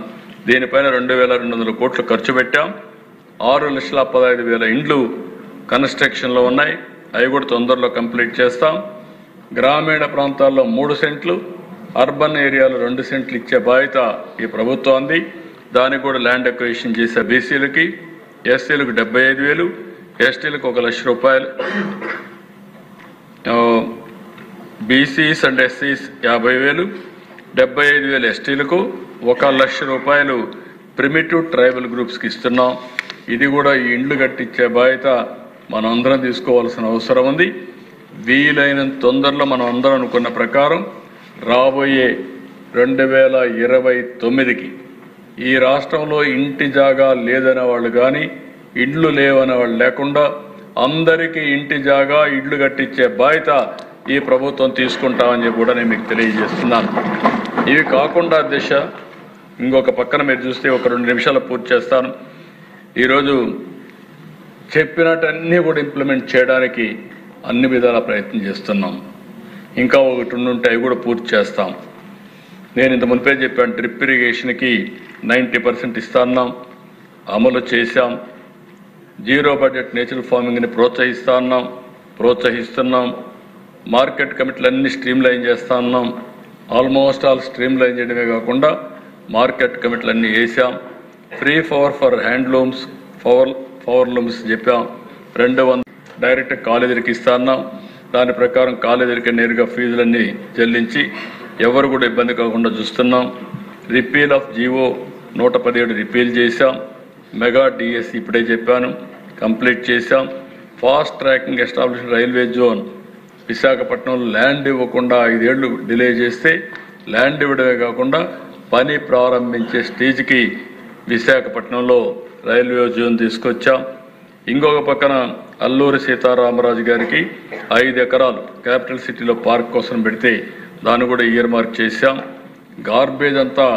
A: దీనిపైన 2,200 కోట్లు ఖర్చు పెట్టాం. 6,15,000 ఇండ్లు కన్స్ట్రక్షన్లో ఉన్నాయి, అవి కూడా తొందరలో కంప్లీట్ చేస్తాం. గ్రామీణ ప్రాంతాల్లో 3 సెంట్లు, అర్బన్ ఏరియాలో 2 సెంట్లు ఇచ్చే బాధ్యత ఈ ప్రభుత్వాన్ని. దానికి కూడా ల్యాండ్ అక్విజిషన్ చేసే బీసీలకి, ఎస్సీలకు 75,000, ఎస్టీలకు ₹1,00,000, బీసీస్ అండ్ ఎస్సీస్ 50,000, 75,000 ఎస్టీలకు ₹1,00,000 ప్రిమిటివ్ ట్రైబల్ గ్రూప్స్కి ఇస్తున్నాం. ఇది కూడా ఈ ఇండ్లు కట్టించే బాధ్యత మనం అందరం తీసుకోవాల్సిన అవసరం ఉంది. వీలైనంత తొందరలో మనం అందరం అనుకున్న ప్రకారం రాబోయే 2029కి ఈ రాష్ట్రంలో ఇంటి జాగా లేదనే వాళ్ళు కానీ, ఇండ్లు లేవనే వాళ్ళు లేకుండా అందరికీ ఇంటి జాగా, ఇళ్ళు కట్టించే బాధ్యత ఈ ప్రభుత్వం తీసుకుంటామని చెప్పి కూడా నేను మీకు తెలియజేస్తున్నాను. ఇవి కాకుండా దిశ ఇంకొక పక్కన మీరు చూస్తే ఒక 2 నిమిషాలు పూర్తి చేస్తాను. ఈరోజు చెప్పినట్టన్నీ కూడా ఇంప్లిమెంట్ చేయడానికి అన్ని విధాల ప్రయత్నం చేస్తున్నాం. ఇంకా ఒకటి ఉంటే అవి కూడా పూర్తి చేస్తాం. నేను ఇంత మునిపే చెప్పాను, డ్రిప్ ఇరిగేషన్కి 90% ఇస్తున్నాం, అమలు చేశాం. జీరో బడ్జెట్ నేచురల్ ఫార్మింగ్ని ప్రోత్సహిస్తున్నాం. మార్కెట్ కమిటీలు అన్ని స్ట్రీమ్లైన్ చేస్తా ఉన్నాం. ఆల్మోస్ట్ ఆల్ స్ట్రీమ్లైన్ చేయడమే కాకుండా మార్కెట్ కమిటీలు అన్నీ వేసాం. Free for handlooms, power looms చెప్పాం. 200 డైరెక్ట్ కాలేజీలకు ఇస్తున్నాం. దాని ప్రకారం కాలేజీలకి నేరుగా ఫీజులన్నీ చెల్లించి ఎవరు కూడా ఇబ్బంది కాకుండా చూస్తున్నాం. రిపీల్ ఆఫ్ జీవో 117 రిపీల్ చేశాం. మెగా డిఎస్సి ఇప్పుడే చెప్పాను, కంప్లీట్ చేశాం. Fast tracking establish railway zone విశాఖపట్నంలో ల్యాండ్ ఇవ్వకుండా 5 ఏళ్లు డిలే చేస్తే ల్యాండ్ ఇవ్వడమే కాకుండా పని ప్రారంభించే స్టేజ్కి విశాఖపట్నంలో రైల్వే జోన్ తీసుకొచ్చాం. ఇంకొక పక్కన అల్లూరి సీతారామరాజు గారికి 5 ఎకరాలు క్యాపిటల్ సిటీలో పార్క్ కోసం పెడితే దాన్ని కూడా ఇయర్ మార్క్ చేశాం. గార్బేజ్ అంతా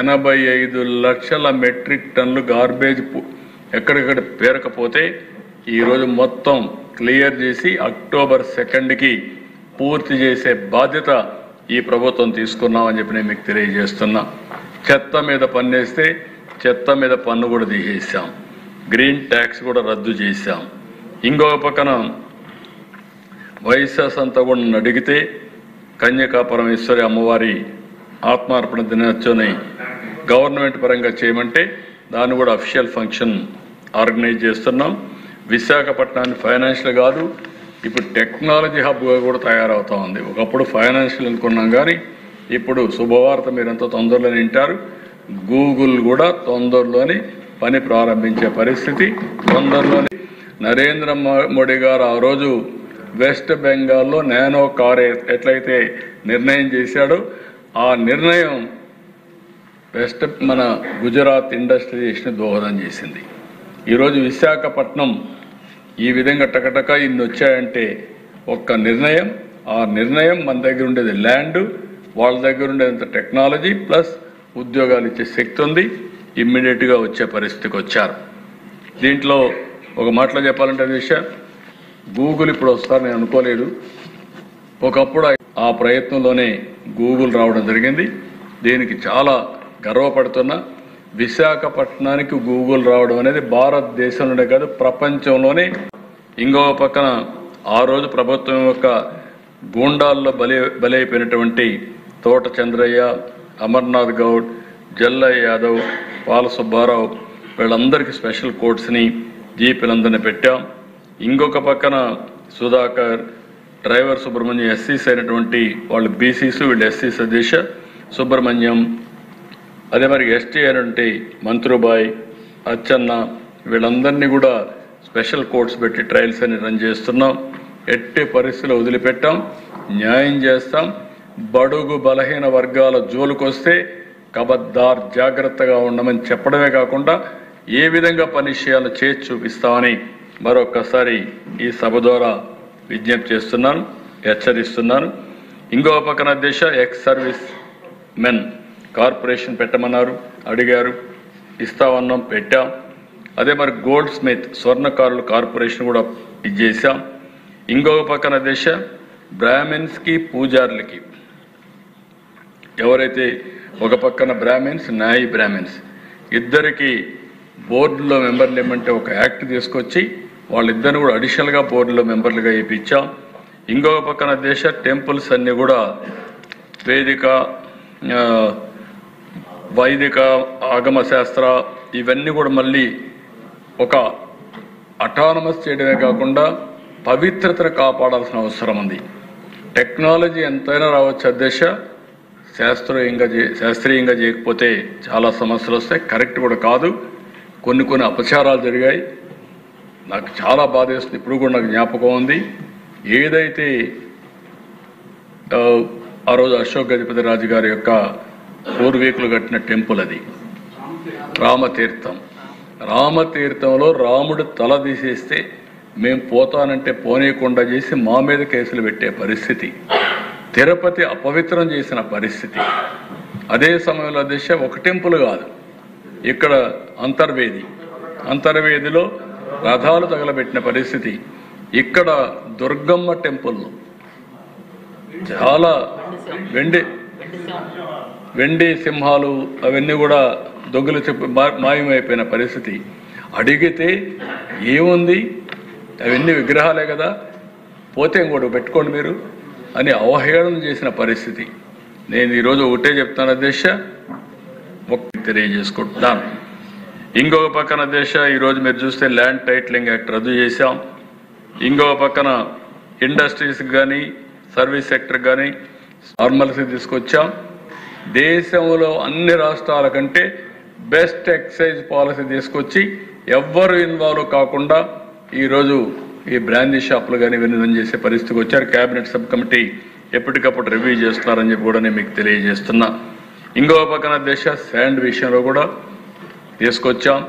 A: 85 లక్షల మెట్రిక్ టన్నులు గార్బేజ్ ఎక్కడిక్కడ పేరకపోతే ఈరోజు మొత్తం క్లియర్ చేసి అక్టోబర్ 2కి పూర్తి చేసే బాధ్యత ఈ ప్రభుత్వం తీసుకున్నామని చెప్పి నేను మీకు తెలియజేస్తున్నా. చెత్త మీద పన్నేస్తే చెత్త మీద పన్ను కూడా తీసేసాం. గ్రీన్ ట్యాక్స్ కూడా రద్దు చేశాం. ఇంకొక పక్కన వైఎస్ఆర్ అంతా కూడా నన్ను అడిగితే కన్యకా పరమేశ్వరి అమ్మవారి ఆత్మార్పణ దినోత్సవాన్ని గవర్నమెంట్ పరంగా చేయమంటే దాన్ని కూడా అఫీషియల్ ఫంక్షన్ ఆర్గనైజ్ చేస్తున్నాం. విశాఖపట్నాన్ని ఫైనాన్షియల్ కాదు, ఇప్పుడు టెక్నాలజీ హబ్గా కూడా తయారవుతూ ఉంది. ఒకప్పుడు ఫైనాన్షియల్ అనుకున్నాం కానీ ఇప్పుడు శుభవార్త మీరంతా తొందరలోనే వింటారు. గూగుల్ కూడా తొందరలోనే పని ప్రారంభించే పరిస్థితి. తొందరలోనే నరేంద్ర మోడీ గారు ఆ రోజు వెస్ట్ బెంగాల్లో నానో కార్ ఎట్లయితే నిర్ణయం చేశాడో ఆ నిర్ణయం మన గుజరాత్ ఇండస్ట్రియలైజేషన్ దోహదం చేసింది. ఈరోజు విశాఖపట్నం ఈ విధంగా టకటక ఇన్ని వచ్చాయంటే ఒక్క నిర్ణయం, ఆ నిర్ణయం మన దగ్గర ఉండేది ల్యాండ్, వాళ్ళ దగ్గర ఉండేంత టెక్నాలజీ ప్లస్ ఉద్యోగాలు ఇచ్చే శక్తి ఉంది. ఇమ్మీడియట్గా వచ్చే పరిస్థితికి వచ్చారు. దీంట్లో ఒక మాటలో చెప్పాలంటే దిశ గూగుల్ ఇప్పుడు వస్తారు నేను అనుకోలేదు. ఒకప్పుడు ఆ ప్రయత్నంలోనే గూగుల్ రావడం జరిగింది. దీనికి చాలా గర్వపడుతున్నా. విశాఖపట్నానికి గూగుల్ రావడం అనేది భారతదేశంలోనే కాదు ప్రపంచంలోనే. ఇంకో పక్కన ఆ రోజు ప్రభుత్వం యొక్క గూండాల్లో బలైపోయినటువంటి తోట చంద్రయ్య, అమర్నాథ్ గౌడ్, జల్లయ్య యాదవ్, పాల సుబ్బారావు వీళ్ళందరికీ స్పెషల్ కోర్ట్స్ని జీపీలందరినీ పెట్టాం. ఇంకొక పక్కన సుధాకర్, డ్రైవర్ సుబ్రహ్మణ్యం ఎస్సీస్ అయినటువంటి వాళ్ళు బీసీస్, వీళ్ళు ఎస్సీస్ అధ్యక్ష సుబ్రహ్మణ్యం, అదే మరి ఎస్టీ అయినటువంటి మంత్రుబాయ్, అచ్చన్న వీళ్ళందరినీ కూడా స్పెషల్ కోర్ట్స్ పెట్టి ట్రయల్స్ అని రన్ చేస్తున్నాం. ఎట్టి పరిస్థితులు వదిలిపెట్టాం, న్యాయం చేస్తాం. బడుగు బలహీన వర్గాల జోలుకొస్తే కబద్దార్ జాగ్రత్తగా ఉండమని చెప్పడమే కాకుండా ఏ విధంగా పని చేయాలో చేసి చూపిస్తామని మరొక్కసారి ఈ సభ ద్వారా విజ్ఞప్తి చేస్తున్నాను, హెచ్చరిస్తున్నాను. ఇంకో పక్కన దేశ ఎక్స్ సర్వీస్ మెన్ కార్పొరేషన్ పెట్టమన్నారు, అడిగారు, ఇస్తామన్నాం, పెట్టాం. అదే మరి గోల్డ్ స్మిత్ స్వర్ణకారుల కార్పొరేషన్ కూడా ఇచ్చేసాం. ఇంకొక పక్కన దేశ బ్రాహ్మిన్స్కి పూజారులకి ఎవరైతే ఒక పక్కన బ్రాహ్మిన్స్, న్యాయీ బ్రాహ్మిన్స్ ఇద్దరికి బోర్డులో మెంబర్లు ఏమంటే ఒక యాక్ట్ తీసుకొచ్చి వాళ్ళిద్దరిని కూడా అడిషనల్గా బోర్డులో మెంబర్లుగా ఇప్పించాం. ఇంకొక పక్కన దేశ టెంపుల్స్ అన్నీ కూడా వేదిక, వైదిక, ఆగమ శాస్త్ర ఇవన్నీ కూడా మళ్ళీ ఒక అటానమస్ చేయడమే కాకుండా పవిత్రతను కాపాడాల్సిన అవసరం ఉంది. టెక్నాలజీ ఎంతైనా రావచ్చు అధ్యక్ష, శాస్త్రీయంగా చేయకపోతే చాలా సమస్యలు వస్తాయి. కరెక్ట్ కూడా కాదు. కొన్ని అపచారాలు జరిగాయి. నాకు చాలా బాధేస్తుంది. ఇప్పుడు కూడా నాకు జ్ఞాపకం ఉంది. ఏదైతే ఆ రోజు అశోక్ గజపతి రాజు గారి యొక్క పూర్వీకులు కట్టిన టెంపుల్ అది రామతీర్థంలో రాముడు తల తీసేస్తే మేము పోతానంటే పోనీయకుండా చేసి మా మీద కేసులు పెట్టే పరిస్థితి, తిరుపతి అపవిత్రం చేసిన పరిస్థితి. అదే సమయంలో దిశ ఒక టెంపుల్ కాదు, ఇక్కడ అంతర్వేదిలో రథాలు తగలబెట్టిన పరిస్థితి. ఇక్కడ దుర్గమ్మ టెంపుల్లో చాలా వెండి సింహాలు అవన్నీ కూడా దొంగలు చెప్పి మాయమైపోయిన పరిస్థితి. అడిగితే ఏముంది, అవన్నీ విగ్రహాలే కదా, పోతే ఇంకోటి పెట్టుకోండి మీరు అని అవహేళన చేసిన పరిస్థితి. నేను ఈరోజు ఒకటే చెప్తాను అధ్యక్ష, తెలియజేసుకుంటున్నాను. ఇంకొక పక్కన అధ్యక్ష ఈరోజు మీరు చూస్తే ల్యాండ్ టైటిలింగ్ యాక్ట్ రద్దు చేశాం. ఇంకొక పక్కన ఇండస్ట్రీస్కి కానీ సర్వీస్ సెక్టర్ కానీ నార్మల్సీ తీసుకొచ్చాం. దేశంలో అన్ని రాష్ట్రాల కంటే బెస్ట్ ఎక్సైజ్ పాలసీ తీసుకొచ్చి ఎవ్వరు ఇన్వాల్వ్ కాకుండా ఈరోజు ఈ బ్రాందీ షాపులు కానీ ఇవన్నీ రన్ చేసే పరిస్థితికి వచ్చారు. క్యాబినెట్ సబ్ కమిటీ ఎప్పటికప్పుడు రివ్యూ చేస్తున్నారని చెప్పి కూడా నేను మీకు తెలియజేస్తున్నా. ఇంకో పక్కన దేశ శాండ్ విషయంలో కూడా తీసుకొచ్చాం.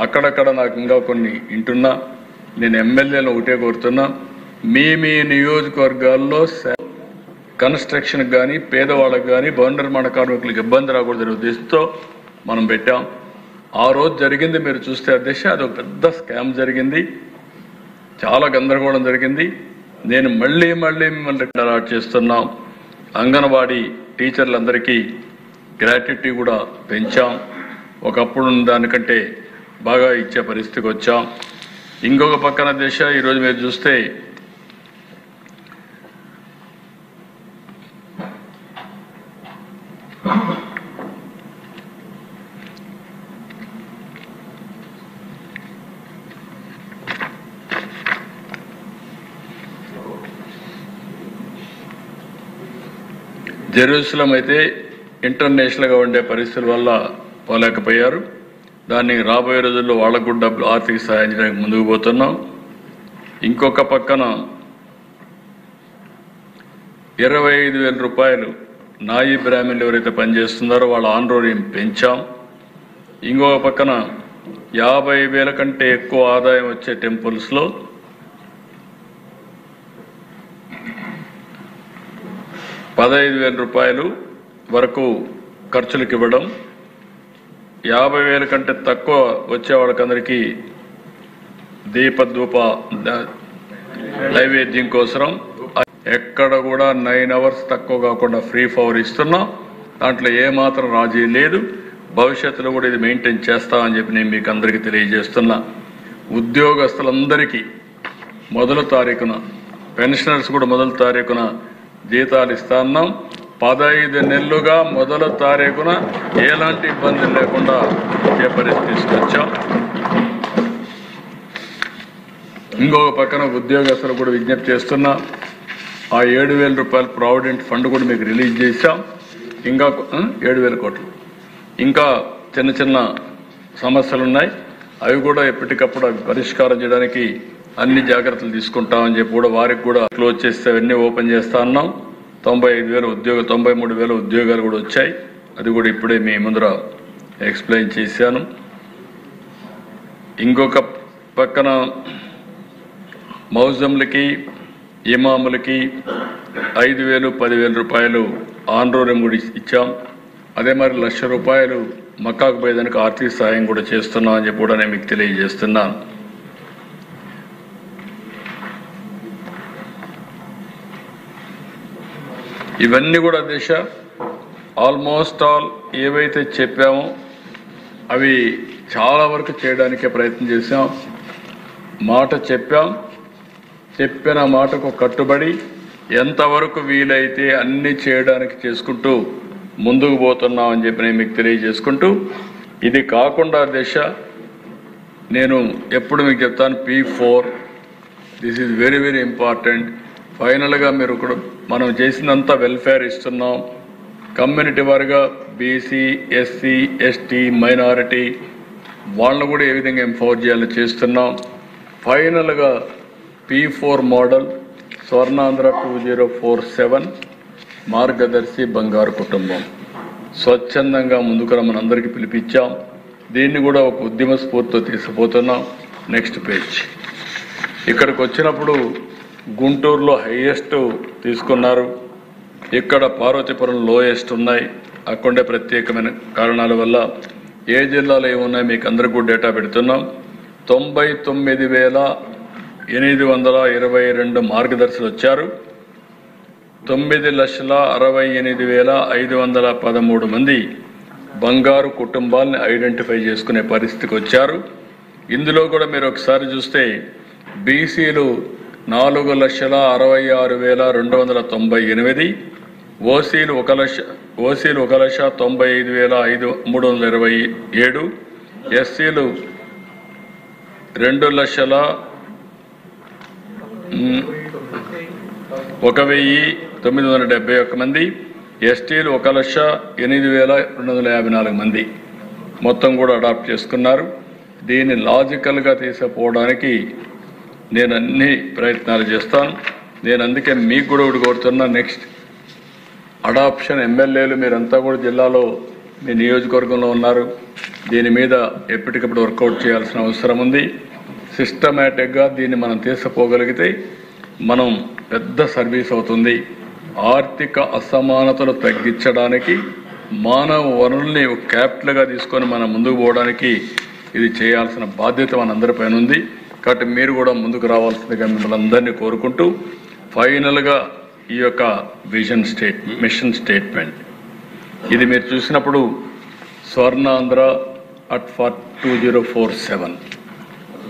A: అక్కడక్కడ నాకు ఇంకా కొన్ని వింటున్నా. నేను ఎమ్మెల్యేలను ఒకటే కోరుతున్నా, మీ నియోజకవర్గాల్లో కన్స్ట్రక్షన్కి కానీ పేదవాళ్ళకి కానీ భవన నిర్మాణ కార్మికులకు ఇబ్బంది రాకూడదనే ఉద్దేశంతో మనం పెట్టాం. ఆ రోజు జరిగింది మీరు చూస్తే అధ్యక్ష, అది ఒక పెద్ద స్కామ్ జరిగింది, చాలా గందరగోళం జరిగింది. నేను మళ్ళీ మిమ్మల్ని అలాట్ చేస్తున్నాం. అంగన్వాడీ టీచర్లందరికీ గ్రాట్యుటీ కూడా పెంచాం. ఒకప్పుడు దానికంటే బాగా ఇచ్చే పరిస్థితికి వచ్చాం. ఇంకొక పక్కన దేశ ఈరోజు మీరు చూస్తే జెరూసలం అయితే ఇంటర్నేషనల్గా ఉండే పరిస్థితుల వల్ల పోలేకపోయారు. దాన్ని రాబోయే రోజుల్లో వాళ్ళకు కూడా డబ్బులు ఆర్థిక సహాయం చేయడానికి ముందుకు పోతున్నాం. ఇంకొక పక్కన 25,000 రూపాయలు నాయి బ్రాహ్మణులు ఎవరైతే పనిచేస్తున్నారో వాళ్ళ ఆనరోరియం పెంచాం. ఇంకొక పక్కన 50,000 కంటే ఎక్కువ ఆదాయం వచ్చే టెంపుల్స్లో 15,000 రూపాయలు వరకు ఖర్చులకు ఇవ్వడం, 50,000 కంటే తక్కువ వచ్చే వాళ్ళకందరికీ దీపధూప నైవేద్యం కోసం ఎక్కడ కూడా 9 hours తక్కువ కాకుండా ఫ్రీ పవర్ ఇస్తున్నాం. దాంట్లో ఏమాత్రం రాజీ లేదు. భవిష్యత్తులో కూడా ఇది మెయింటైన్ చేస్తామని చెప్పి నేను మీకు అందరికీ తెలియజేస్తున్నా. ఉద్యోగస్తులందరికీ 1వ తారీఖున, పెన్షనర్స్ కూడా 1వ తారీఖున జీతాలు ఇస్తా ఉన్నాం. 15 నెలలుగా 1వ తారీఖున ఎలాంటి ఇబ్బంది లేకుండా ఇచ్చే పరిస్థితి తీసుకొచ్చాం. ఇంకొక పక్కన ఉద్యోగస్తులు కూడా విజ్ఞప్తి చేస్తున్నా, ఆ 7,000 రూపాయల ప్రావిడెంట్ ఫండ్ కూడా మీకు రిలీజ్ చేశాం. ఇంకా 7,000 కోట్లు. ఇంకా చిన్న చిన్న సమస్యలు ఉన్నాయి, అవి కూడా ఎప్పటికప్పుడు అవి పరిష్కారం చేయడానికి అన్ని జాగ్రత్తలు తీసుకుంటామని చెప్పి కూడా వారికి కూడా క్లోజ్ చేస్తే అవన్నీ ఓపెన్ చేస్తా ఉన్నాం. 93,000 ఉద్యోగాలు కూడా వచ్చాయి. అది కూడా ఇప్పుడే మీ ముందర ఎక్స్ప్లెయిన్ చేశాను. ఇంకొక పక్కన మౌజంలకి, ఇమాములకి 5,000, 10,000 రూపాయలు ఆనరోరియం కూడా ఇచ్చాం. అదే మరి 1,00,000 రూపాయలు మక్కాకు పోయేదానికి ఆర్థిక సాయం కూడా చేస్తున్నాం అని చెప్పి కూడా నేను మీకు తెలియజేస్తున్నాను. ఇవన్నీ కూడా ఆల్మోస్ట్ ఆల్ ఏవైతే చెప్పామో అవి చాలా వరకు చేయడానికే ప్రయత్నం చేశాం. మాట చెప్పిన మాటకు కట్టుబడి ఎంతవరకు వీలైతే అన్ని చేయడానికి చేసుకుంటూ ముందుకు పోతున్నామని చెప్పి నేను మీకు తెలియజేసుకుంటూ, ఇది కాకుండా నేను ఎప్పుడు మీకు చెప్తాను, P4 this is very very important. ఫైనల్గా మీరు కూడా మనం చేసినంత వెల్ఫేర్ ఇస్తున్నాం. కమ్యూనిటీ వారిగా బీసీ, ఎస్సీ, ఎస్టీ, మైనారిటీ వాళ్ళను కూడా ఏ విధంగా ఎంపవర్ చేయాలని చేస్తున్నాం. ఫైనల్గా P4 మోడల్ స్వర్ణాంధ్ర 2047 మార్గదర్శి బంగారు కుటుంబం స్వచ్ఛందంగా ముందుకు రమ్మని అందరికీ పిలిపించాం. దీన్ని కూడా ఒక ఉద్యమ స్ఫూర్తితో తీసుకుపోతున్నాం. Next page. ఇక్కడికి వచ్చినప్పుడు గుంటూరులో హైయెస్ట్ తీసుకున్నారు, ఇక్కడ పార్వతీపురం లోయెస్ట్ ఉన్నాయి. అక్కడే ప్రత్యేకమైన కారణాల వల్ల ఏ జిల్లాలో ఏమున్నాయి మీకు అందరికీ కూడా డేటా పెడుతున్నాం. 99,822 మార్గదర్శులు వచ్చారు. 9,68,513 మంది బంగారు కుటుంబాలని ఐడెంటిఫై చేసుకునే పరిస్థితికి వచ్చారు. ఇందులో కూడా మీరు ఒకసారి చూస్తే బీసీలు 4,66,298, ఓసీలు 1,95,327, ఎస్సీలు 2,01,971 మంది, ఎస్టీలు 1,08,254 మంది మొత్తం కూడా అడాప్ట్ చేసుకున్నారు. దీన్ని లాజికల్గా తీసుకుపోవడానికి నేను అన్ని ప్రయత్నాలు చేస్తాను. నేను అందుకే మీకు కూడా ఒకటి కోరుతున్నా, నెక్స్ట్ అడాప్షన్ ఎమ్మెల్యేలు మీరంతా కూడా జిల్లాలో మీ నియోజకవర్గంలో ఉన్నారు. దీని మీద ఎప్పటికప్పుడు వర్కౌట్ చేయాల్సిన అవసరం ఉంది. సిస్టమేటిక్గా దీన్ని మనం తీసుకుపోగలిగితే మనం పెద్ద సర్వీస్ అవుతుంది. ఆర్థిక అసమానతలు తగ్గించడానికి, మానవ వనరుల్ని ఒక క్యాపిటల్గా తీసుకొని మనం ముందుకు పోవడానికి ఇది చేయాల్సిన బాధ్యత మనందరిపైన ఉంది. కాబట్టి మీరు కూడా ముందుకు రావాల్సిందిగా మిమ్మల్ని అందరినీ కోరుకుంటూ, ఫైనల్గా ఈ యొక్క మిషన్ స్టేట్మెంట్ ఇది మీరు చూసినప్పుడు Swarnandhra at 2047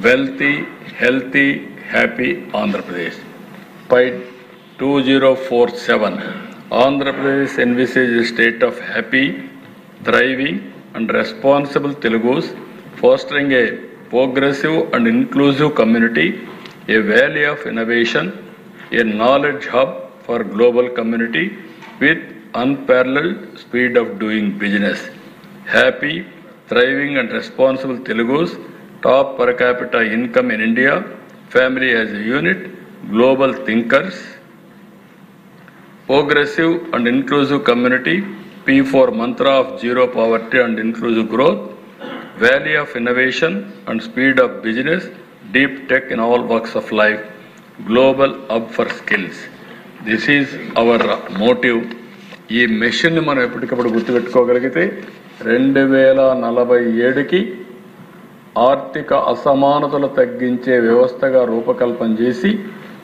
A: wealthy, healthy, happy Andhra Pradesh. by 2047 Andhra Pradesh envisages a state of happy, thriving and responsible Telugus, fostering a progressive and inclusive community, a valley of innovation, a knowledge hub for global community with unparalleled speed of doing business. Happy, thriving and responsible Telugus, top per capita income in India, family as a unit, global thinkers, progressive and inclusive community, P for mantra of zero poverty and inclusive growth, valley of innovation and speed of business, deep tech in all walks of life, global hub for skills. This is our motive. ఈ మిషన్ని మనం ఎప్పటికప్పుడు గుర్తుపెట్టుకోగలిగితే 2047కి ఆర్థిక అసమానతలు తగ్గించే వ్యవస్థగా రూపకల్పన చేసి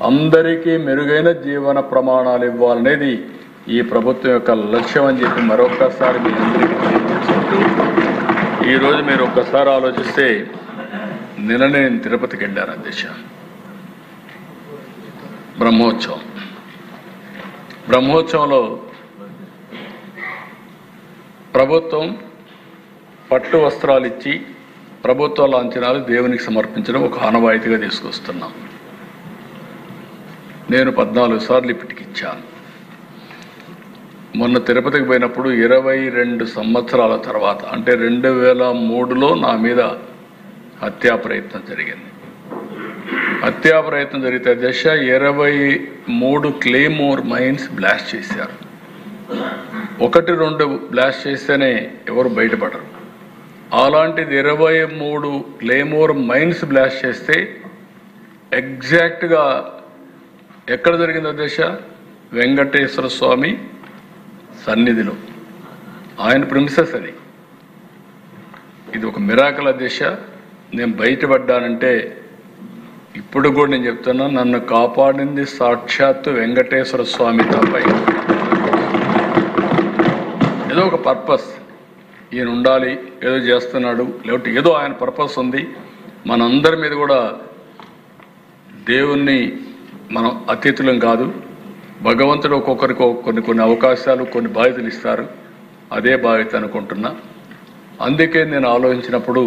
A: అందరికీ మెరుగైన జీవన ప్రమాణాలు ఇవ్వాలనేది ఈ ప్రభుత్వం యొక్క లక్ష్యం అని చెప్పి మరొక్కసారి మీ అందరికీ తెలియజేసుకుంటూ ఈరోజు మీరు ఒక్కసారి ఆలోచిస్తే నిన్ననే నేను తిరుపతికి వెళ్ళాను అధ్యక్ష. బ్రహ్మోత్సవంలో ప్రభుత్వం పట్టు వస్త్రాలు ఇచ్చి ప్రభుత్వ లాంఛనాలు దేవునికి సమర్పించడం ఒక ఆనవాయితీగా తీసుకొస్తున్నాం. నేను 14 సార్లు ఇప్పటికి ఇచ్చాను. మొన్న తిరుపతికి పోయినప్పుడు 22 సంవత్సరాల తర్వాత అంటే 2003లో నా మీద హత్యా ప్రయత్నం జరిగింది. హత్యా ప్రయత్నం జరిగితే దశ 23 క్లేమోర్ మైన్స్ బ్లాస్ట్ చేశారు. 1-2 బ్లాస్ట్ చేస్తేనే ఎవరు బయటపడరు. అలాంటిది 23 క్లేమోర్ మైన్స్ బ్లాస్ట్ చేస్తే ఎగ్జాక్ట్గా ఎక్కడ జరిగింది దశ? వెంకటేశ్వర స్వామి సన్నిధిలో, ఆయన ప్రిమిసెస్ అది. ఇది ఒక మిరాకల్ దశ. నేను బయటపడ్డానంటే ఇప్పుడు కూడా నేను చెప్తున్నా, నన్ను కాపాడింది సాక్షాత్తు వెంకటేశ్వర స్వామి తప్ప. ఏదో ఒక పర్పస్ ఈయన ఉండాలి, ఏదో చేస్తున్నాడు, లేకపోతే ఏదో ఆయన పర్పస్ ఉంది. మనందరి మీద కూడా దేవుణ్ణి మనం అతిథులం కాదు. భగవంతుడు ఒక్కొక్కరికి కొన్ని అవకాశాలు, కొన్ని బాధ్యతలు ఇస్తారు. అదే బాధ్యత అనుకుంటున్నా. అందుకే నేను ఆలోచించినప్పుడు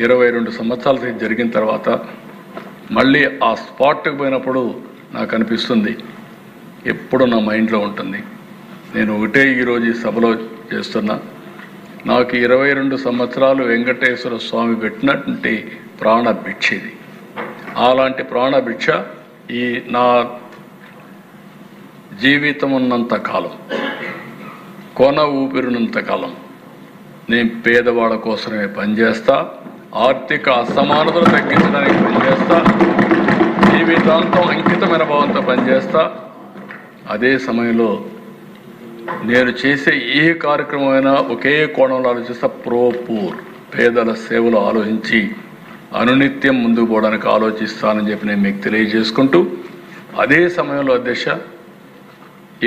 A: 22 సంవత్సరాల జరిగిన తర్వాత మళ్ళీ ఆ స్పాట్కి పోయినప్పుడు నాకు అనిపిస్తుంది, ఎప్పుడు నా మైండ్లో ఉంటుంది, నేను ఒకటే ఈరోజు ఈ సభలో చేస్తున్నా, నాకు 22 సంవత్సరాలు వెంకటేశ్వర స్వామి పెట్టినటువంటి ప్రాణ భిక్ష ఇది. అలాంటి ప్రాణ భిక్ష ఈ నా జీవితం ఉన్నంత కాలం, కొన ఊపిరినంత కాలం నేను పేదవాళ్ళ కోసమే పనిచేస్తా, ఆర్థిక అసమానతలు తగ్గించడానికి పనిచేస్తా, జీవితాంతం అంకితమైన భావంతో పనిచేస్తా. అదే సమయంలో నేను చేసే ఏ కార్యక్రమమైనా ఒకే కోణంలో ఆలోచిస్తా, పూర్ పేదల సేవలు ఆలోచించి అనునిత్యం ముందుకు పోవడానికి ఆలోచిస్తానని చెప్పి నేను మీకు తెలియజేసుకుంటూ, అదే సమయంలో అధ్యక్ష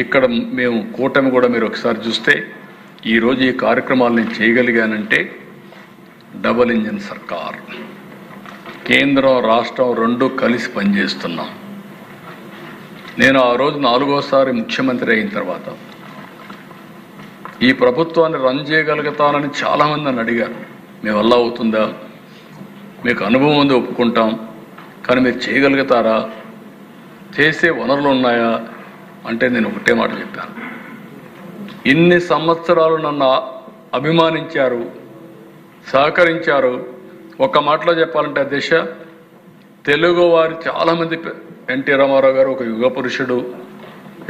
A: ఇక్కడ మేము కూటమి కూడా మీరు ఒకసారి చూస్తే ఈరోజు ఈ కార్యక్రమాలు నేను చేయగలిగానంటే డబుల్ ఇంజిన్ సర్కార్, కేంద్రం రాష్ట్రం రెండు కలిసి పనిచేస్తున్నాం. నేను ఆ రోజు 4వసారి ముఖ్యమంత్రి అయిన తర్వాత ఈ ప్రభుత్వాన్ని రన్ చేయగలుగుతానని చాలామంది నన్ను అడిగారు. మీ వల్ల అవుతుందా, మీకు అనుభవం ఉంది ఒప్పుకుంటాం, కానీ మీరు చేయగలుగుతారా, చేసే వనరులు ఉన్నాయా అంటే నేను ఒకటే మాట చెప్పాను. ఇన్ని సంవత్సరాలు నన్ను అభిమానించారు, సహకరించారు. ఒక్క మాటలో చెప్పాలంటే దిశ తెలుగు వారు చాలామంది ఎన్టీ రామారావు గారు ఒక యుగ పురుషుడు.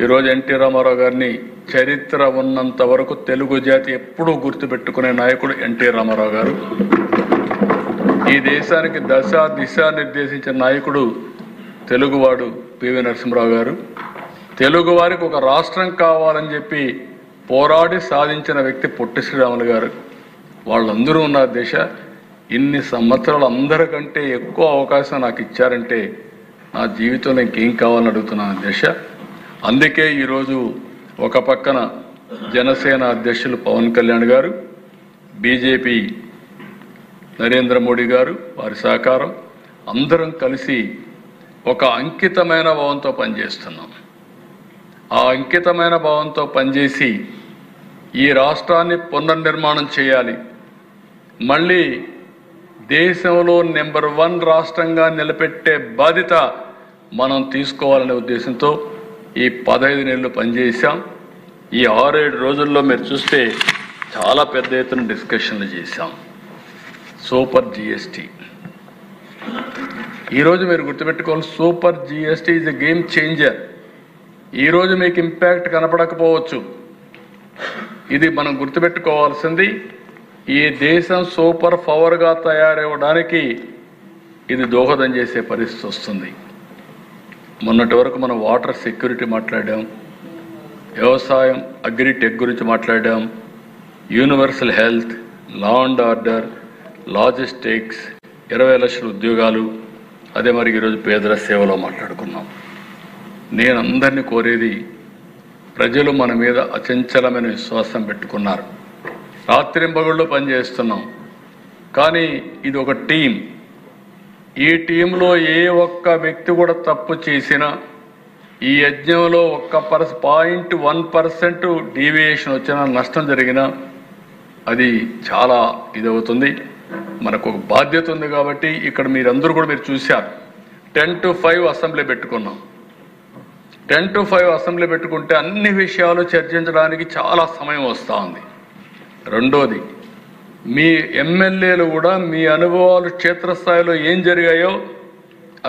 A: ఈరోజు ఎన్టీ రామారావు గారిని చరిత్ర ఉన్నంత వరకు తెలుగు జాతి ఎప్పుడూ గుర్తుపెట్టుకునే నాయకుడు ఎన్టీ రామారావు గారు. ఈ దేశానికి దిశ నిర్దేశించిన నాయకుడు తెలుగువాడు పివి నరసింహరావు గారు. తెలుగు వారికి ఒక రాష్ట్రం కావాలని చెప్పి పోరాడి సాధించిన వ్యక్తి పొట్టి శ్రీరాములు గారు. వాళ్ళందరూ ఉన్న దిశ ఇన్ని సంవత్సరాలు అందరికంటే ఎక్కువ అవకాశం నాకు ఇచ్చారంటే నా జీవితంలో ఇంకేం కావాలని అడుగుతున్నాను దిశ. అందుకే ఈరోజు ఒక పక్కన జనసేన అధ్యక్షులు పవన్ కళ్యాణ్ గారు, బీజేపీ నరేంద్ర మోడీ గారు, వారి సహకారం, అందరం కలిసి ఒక అంకితమైన భావంతో పనిచేస్తున్నాం. ఆ అంకితమైన భావంతో పనిచేసి ఈ రాష్ట్రాన్ని పునర్నిర్మాణం చేయాలి, మళ్ళీ దేశంలో నెంబర్ 1 రాష్ట్రంగా నిలబెట్టే బాధ్యత మనం తీసుకోవాలనే ఉద్దేశంతో ఈ 15 నెలలు పనిచేశాం. ఈ 6-7 రోజుల్లో మీరు చూస్తే చాలా పెద్ద ఎత్తున డిస్కషన్లు చేశాం. సూపర్ జిఎస్టీ ఈరోజు మీరు గుర్తుపెట్టుకోవాలి, super GST is a game changer. ఈరోజు మీకు ఇంపాక్ట్ కనపడకపోవచ్చు. ఇది మనం గుర్తుపెట్టుకోవాల్సింది, ఈ దేశం సూపర్ పవర్గా తయారవడానికి ఇది దోహదం చేసే పరిస్థితి వస్తుంది. మొన్నటి వరకు మనం వాటర్ సెక్యూరిటీ మాట్లాడాం, వ్యవసాయం అగ్రిటెక్ గురించి మాట్లాడాం, universal health, law and order, logistics, 20 లక్షల ఉద్యోగాలు, అదే మరి ఈరోజు పేదల సేవలో మాట్లాడుకున్నాం. నేను అందరినీ కోరేది, ప్రజలు మన మీద అచంచలమైన విశ్వాసం పెట్టుకున్నారు. రాత్రింబగళ్ళు పనిచేస్తున్నాం, కానీ ఇది ఒక టీం. ఈ టీంలో ఏ ఒక్క వ్యక్తి కూడా తప్పు చేసినా, ఈ యజ్ఞంలో 0.1% డీవియేషన్ వచ్చినా, నష్టం జరిగినా అది చాలా ఇదవుతుంది. మనకు ఒక బాధ్యత ఉంది. కాబట్టి ఇక్కడ మీరందరూ కూడా మీరు చూశారు, 10 to 5 అసెంబ్లీ పెట్టుకున్నాం. 10 to 5 అసెంబ్లీ పెట్టుకుంటే అన్ని విషయాలు చర్చించడానికి చాలా సమయం వస్తూ ఉంది. రెండోది, మీ ఎమ్మెల్యేలు కూడా మీ అనుభవాలు క్షేత్రస్థాయిలో ఏం జరిగాయో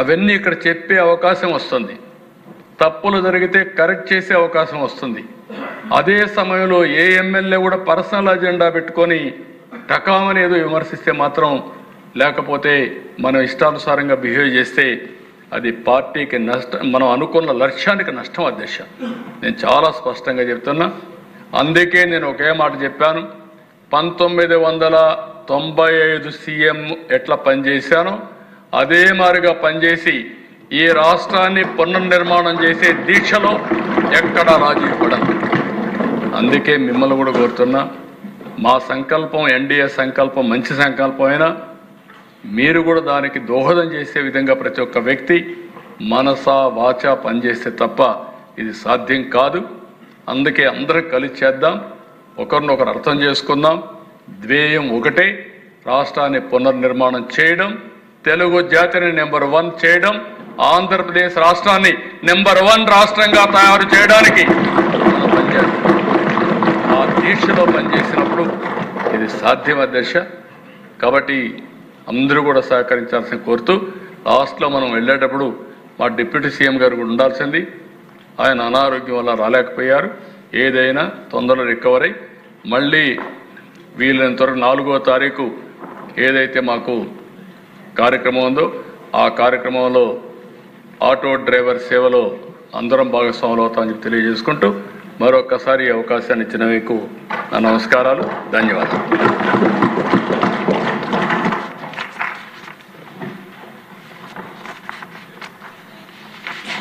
A: అవన్నీ ఇక్కడ చెప్పే అవకాశం వస్తుంది. తప్పులు జరిగితే కరెక్ట్ చేసే అవకాశం వస్తుంది. అదే సమయంలో ఏ ఎమ్మెల్యే కూడా పర్సనల్ అజెండా పెట్టుకొని టకామని ఏదో విమర్శిస్తే మాత్రం, లేకపోతే మనం ఇష్టానుసారంగా బిహేవ్ చేస్తే అది పార్టీకి నష్టం, మనం అనుకున్న లక్ష్యానికి నష్టం. అధ్యక్ష, నేను చాలా స్పష్టంగా చెప్తున్నా. అందుకే నేను ఒకే మాట చెప్పాను, 1995 సీఎం ఎట్లా పనిచేశానో అదే మాదిరిగా పనిచేసి ఈ రాష్ట్రాన్ని పునర్నిర్మాణం చేసే దీక్షలో ఎక్కడా రాజీ పడను. అందుకే మిమ్మల్ని కూడా కోరుతున్నా, మా సంకల్పం, ఎన్డీఏ సంకల్పం మంచి సంకల్పం అయినా మీరు కూడా దానికి దోహదం చేసే విధంగా ప్రతి ఒక్క వ్యక్తి మనసా వాచా పనిచేస్తే తప్ప ఇది సాధ్యం కాదు. అందుకే అందరం కలిసి చేద్దాం, ఒకరినొకరు అర్థం చేసుకుందాం. ధ్యేయం ఒకటే, రాష్ట్రాన్ని పునర్నిర్మాణం చేయడం, తెలుగు జాతిని నెంబర్ 1 చేయడం, ఆంధ్రప్రదేశ్ రాష్ట్రాన్ని నెంబర్ 1 రాష్ట్రంగా తయారు చేయడానికి మనం పనిచేస్తాం. ఆ దీక్షలో పనిచేసినప్పుడు ఇది సాధ్యం అధ్యక్ష. కాబట్టి అందరూ కూడా సహకరించాల్సిన కోరుతూ, లాస్ట్లో మనం వెళ్ళేటప్పుడు మా డిప్యూటీ సీఎం గారు కూడా ఉండాల్సింది. ఆయన అనారోగ్యం వల్ల రాలేకపోయారు. ఏదైనా తొందరలో రికవర్ అయ్యి మళ్ళీ వీలైనంత వరకు 4వ తారీఖు ఏదైతే మాకు కార్యక్రమం ఉందో ఆ కార్యక్రమంలో ఆటో డ్రైవర్ సేవలో అందరం భాగస్వాములు అవుతామని చెప్పి తెలియజేసుకుంటూ మరొక్కసారి అవకాశాన్ని ఇచ్చిన మీకు నా నమస్కారాలు, ధన్యవాదాలు.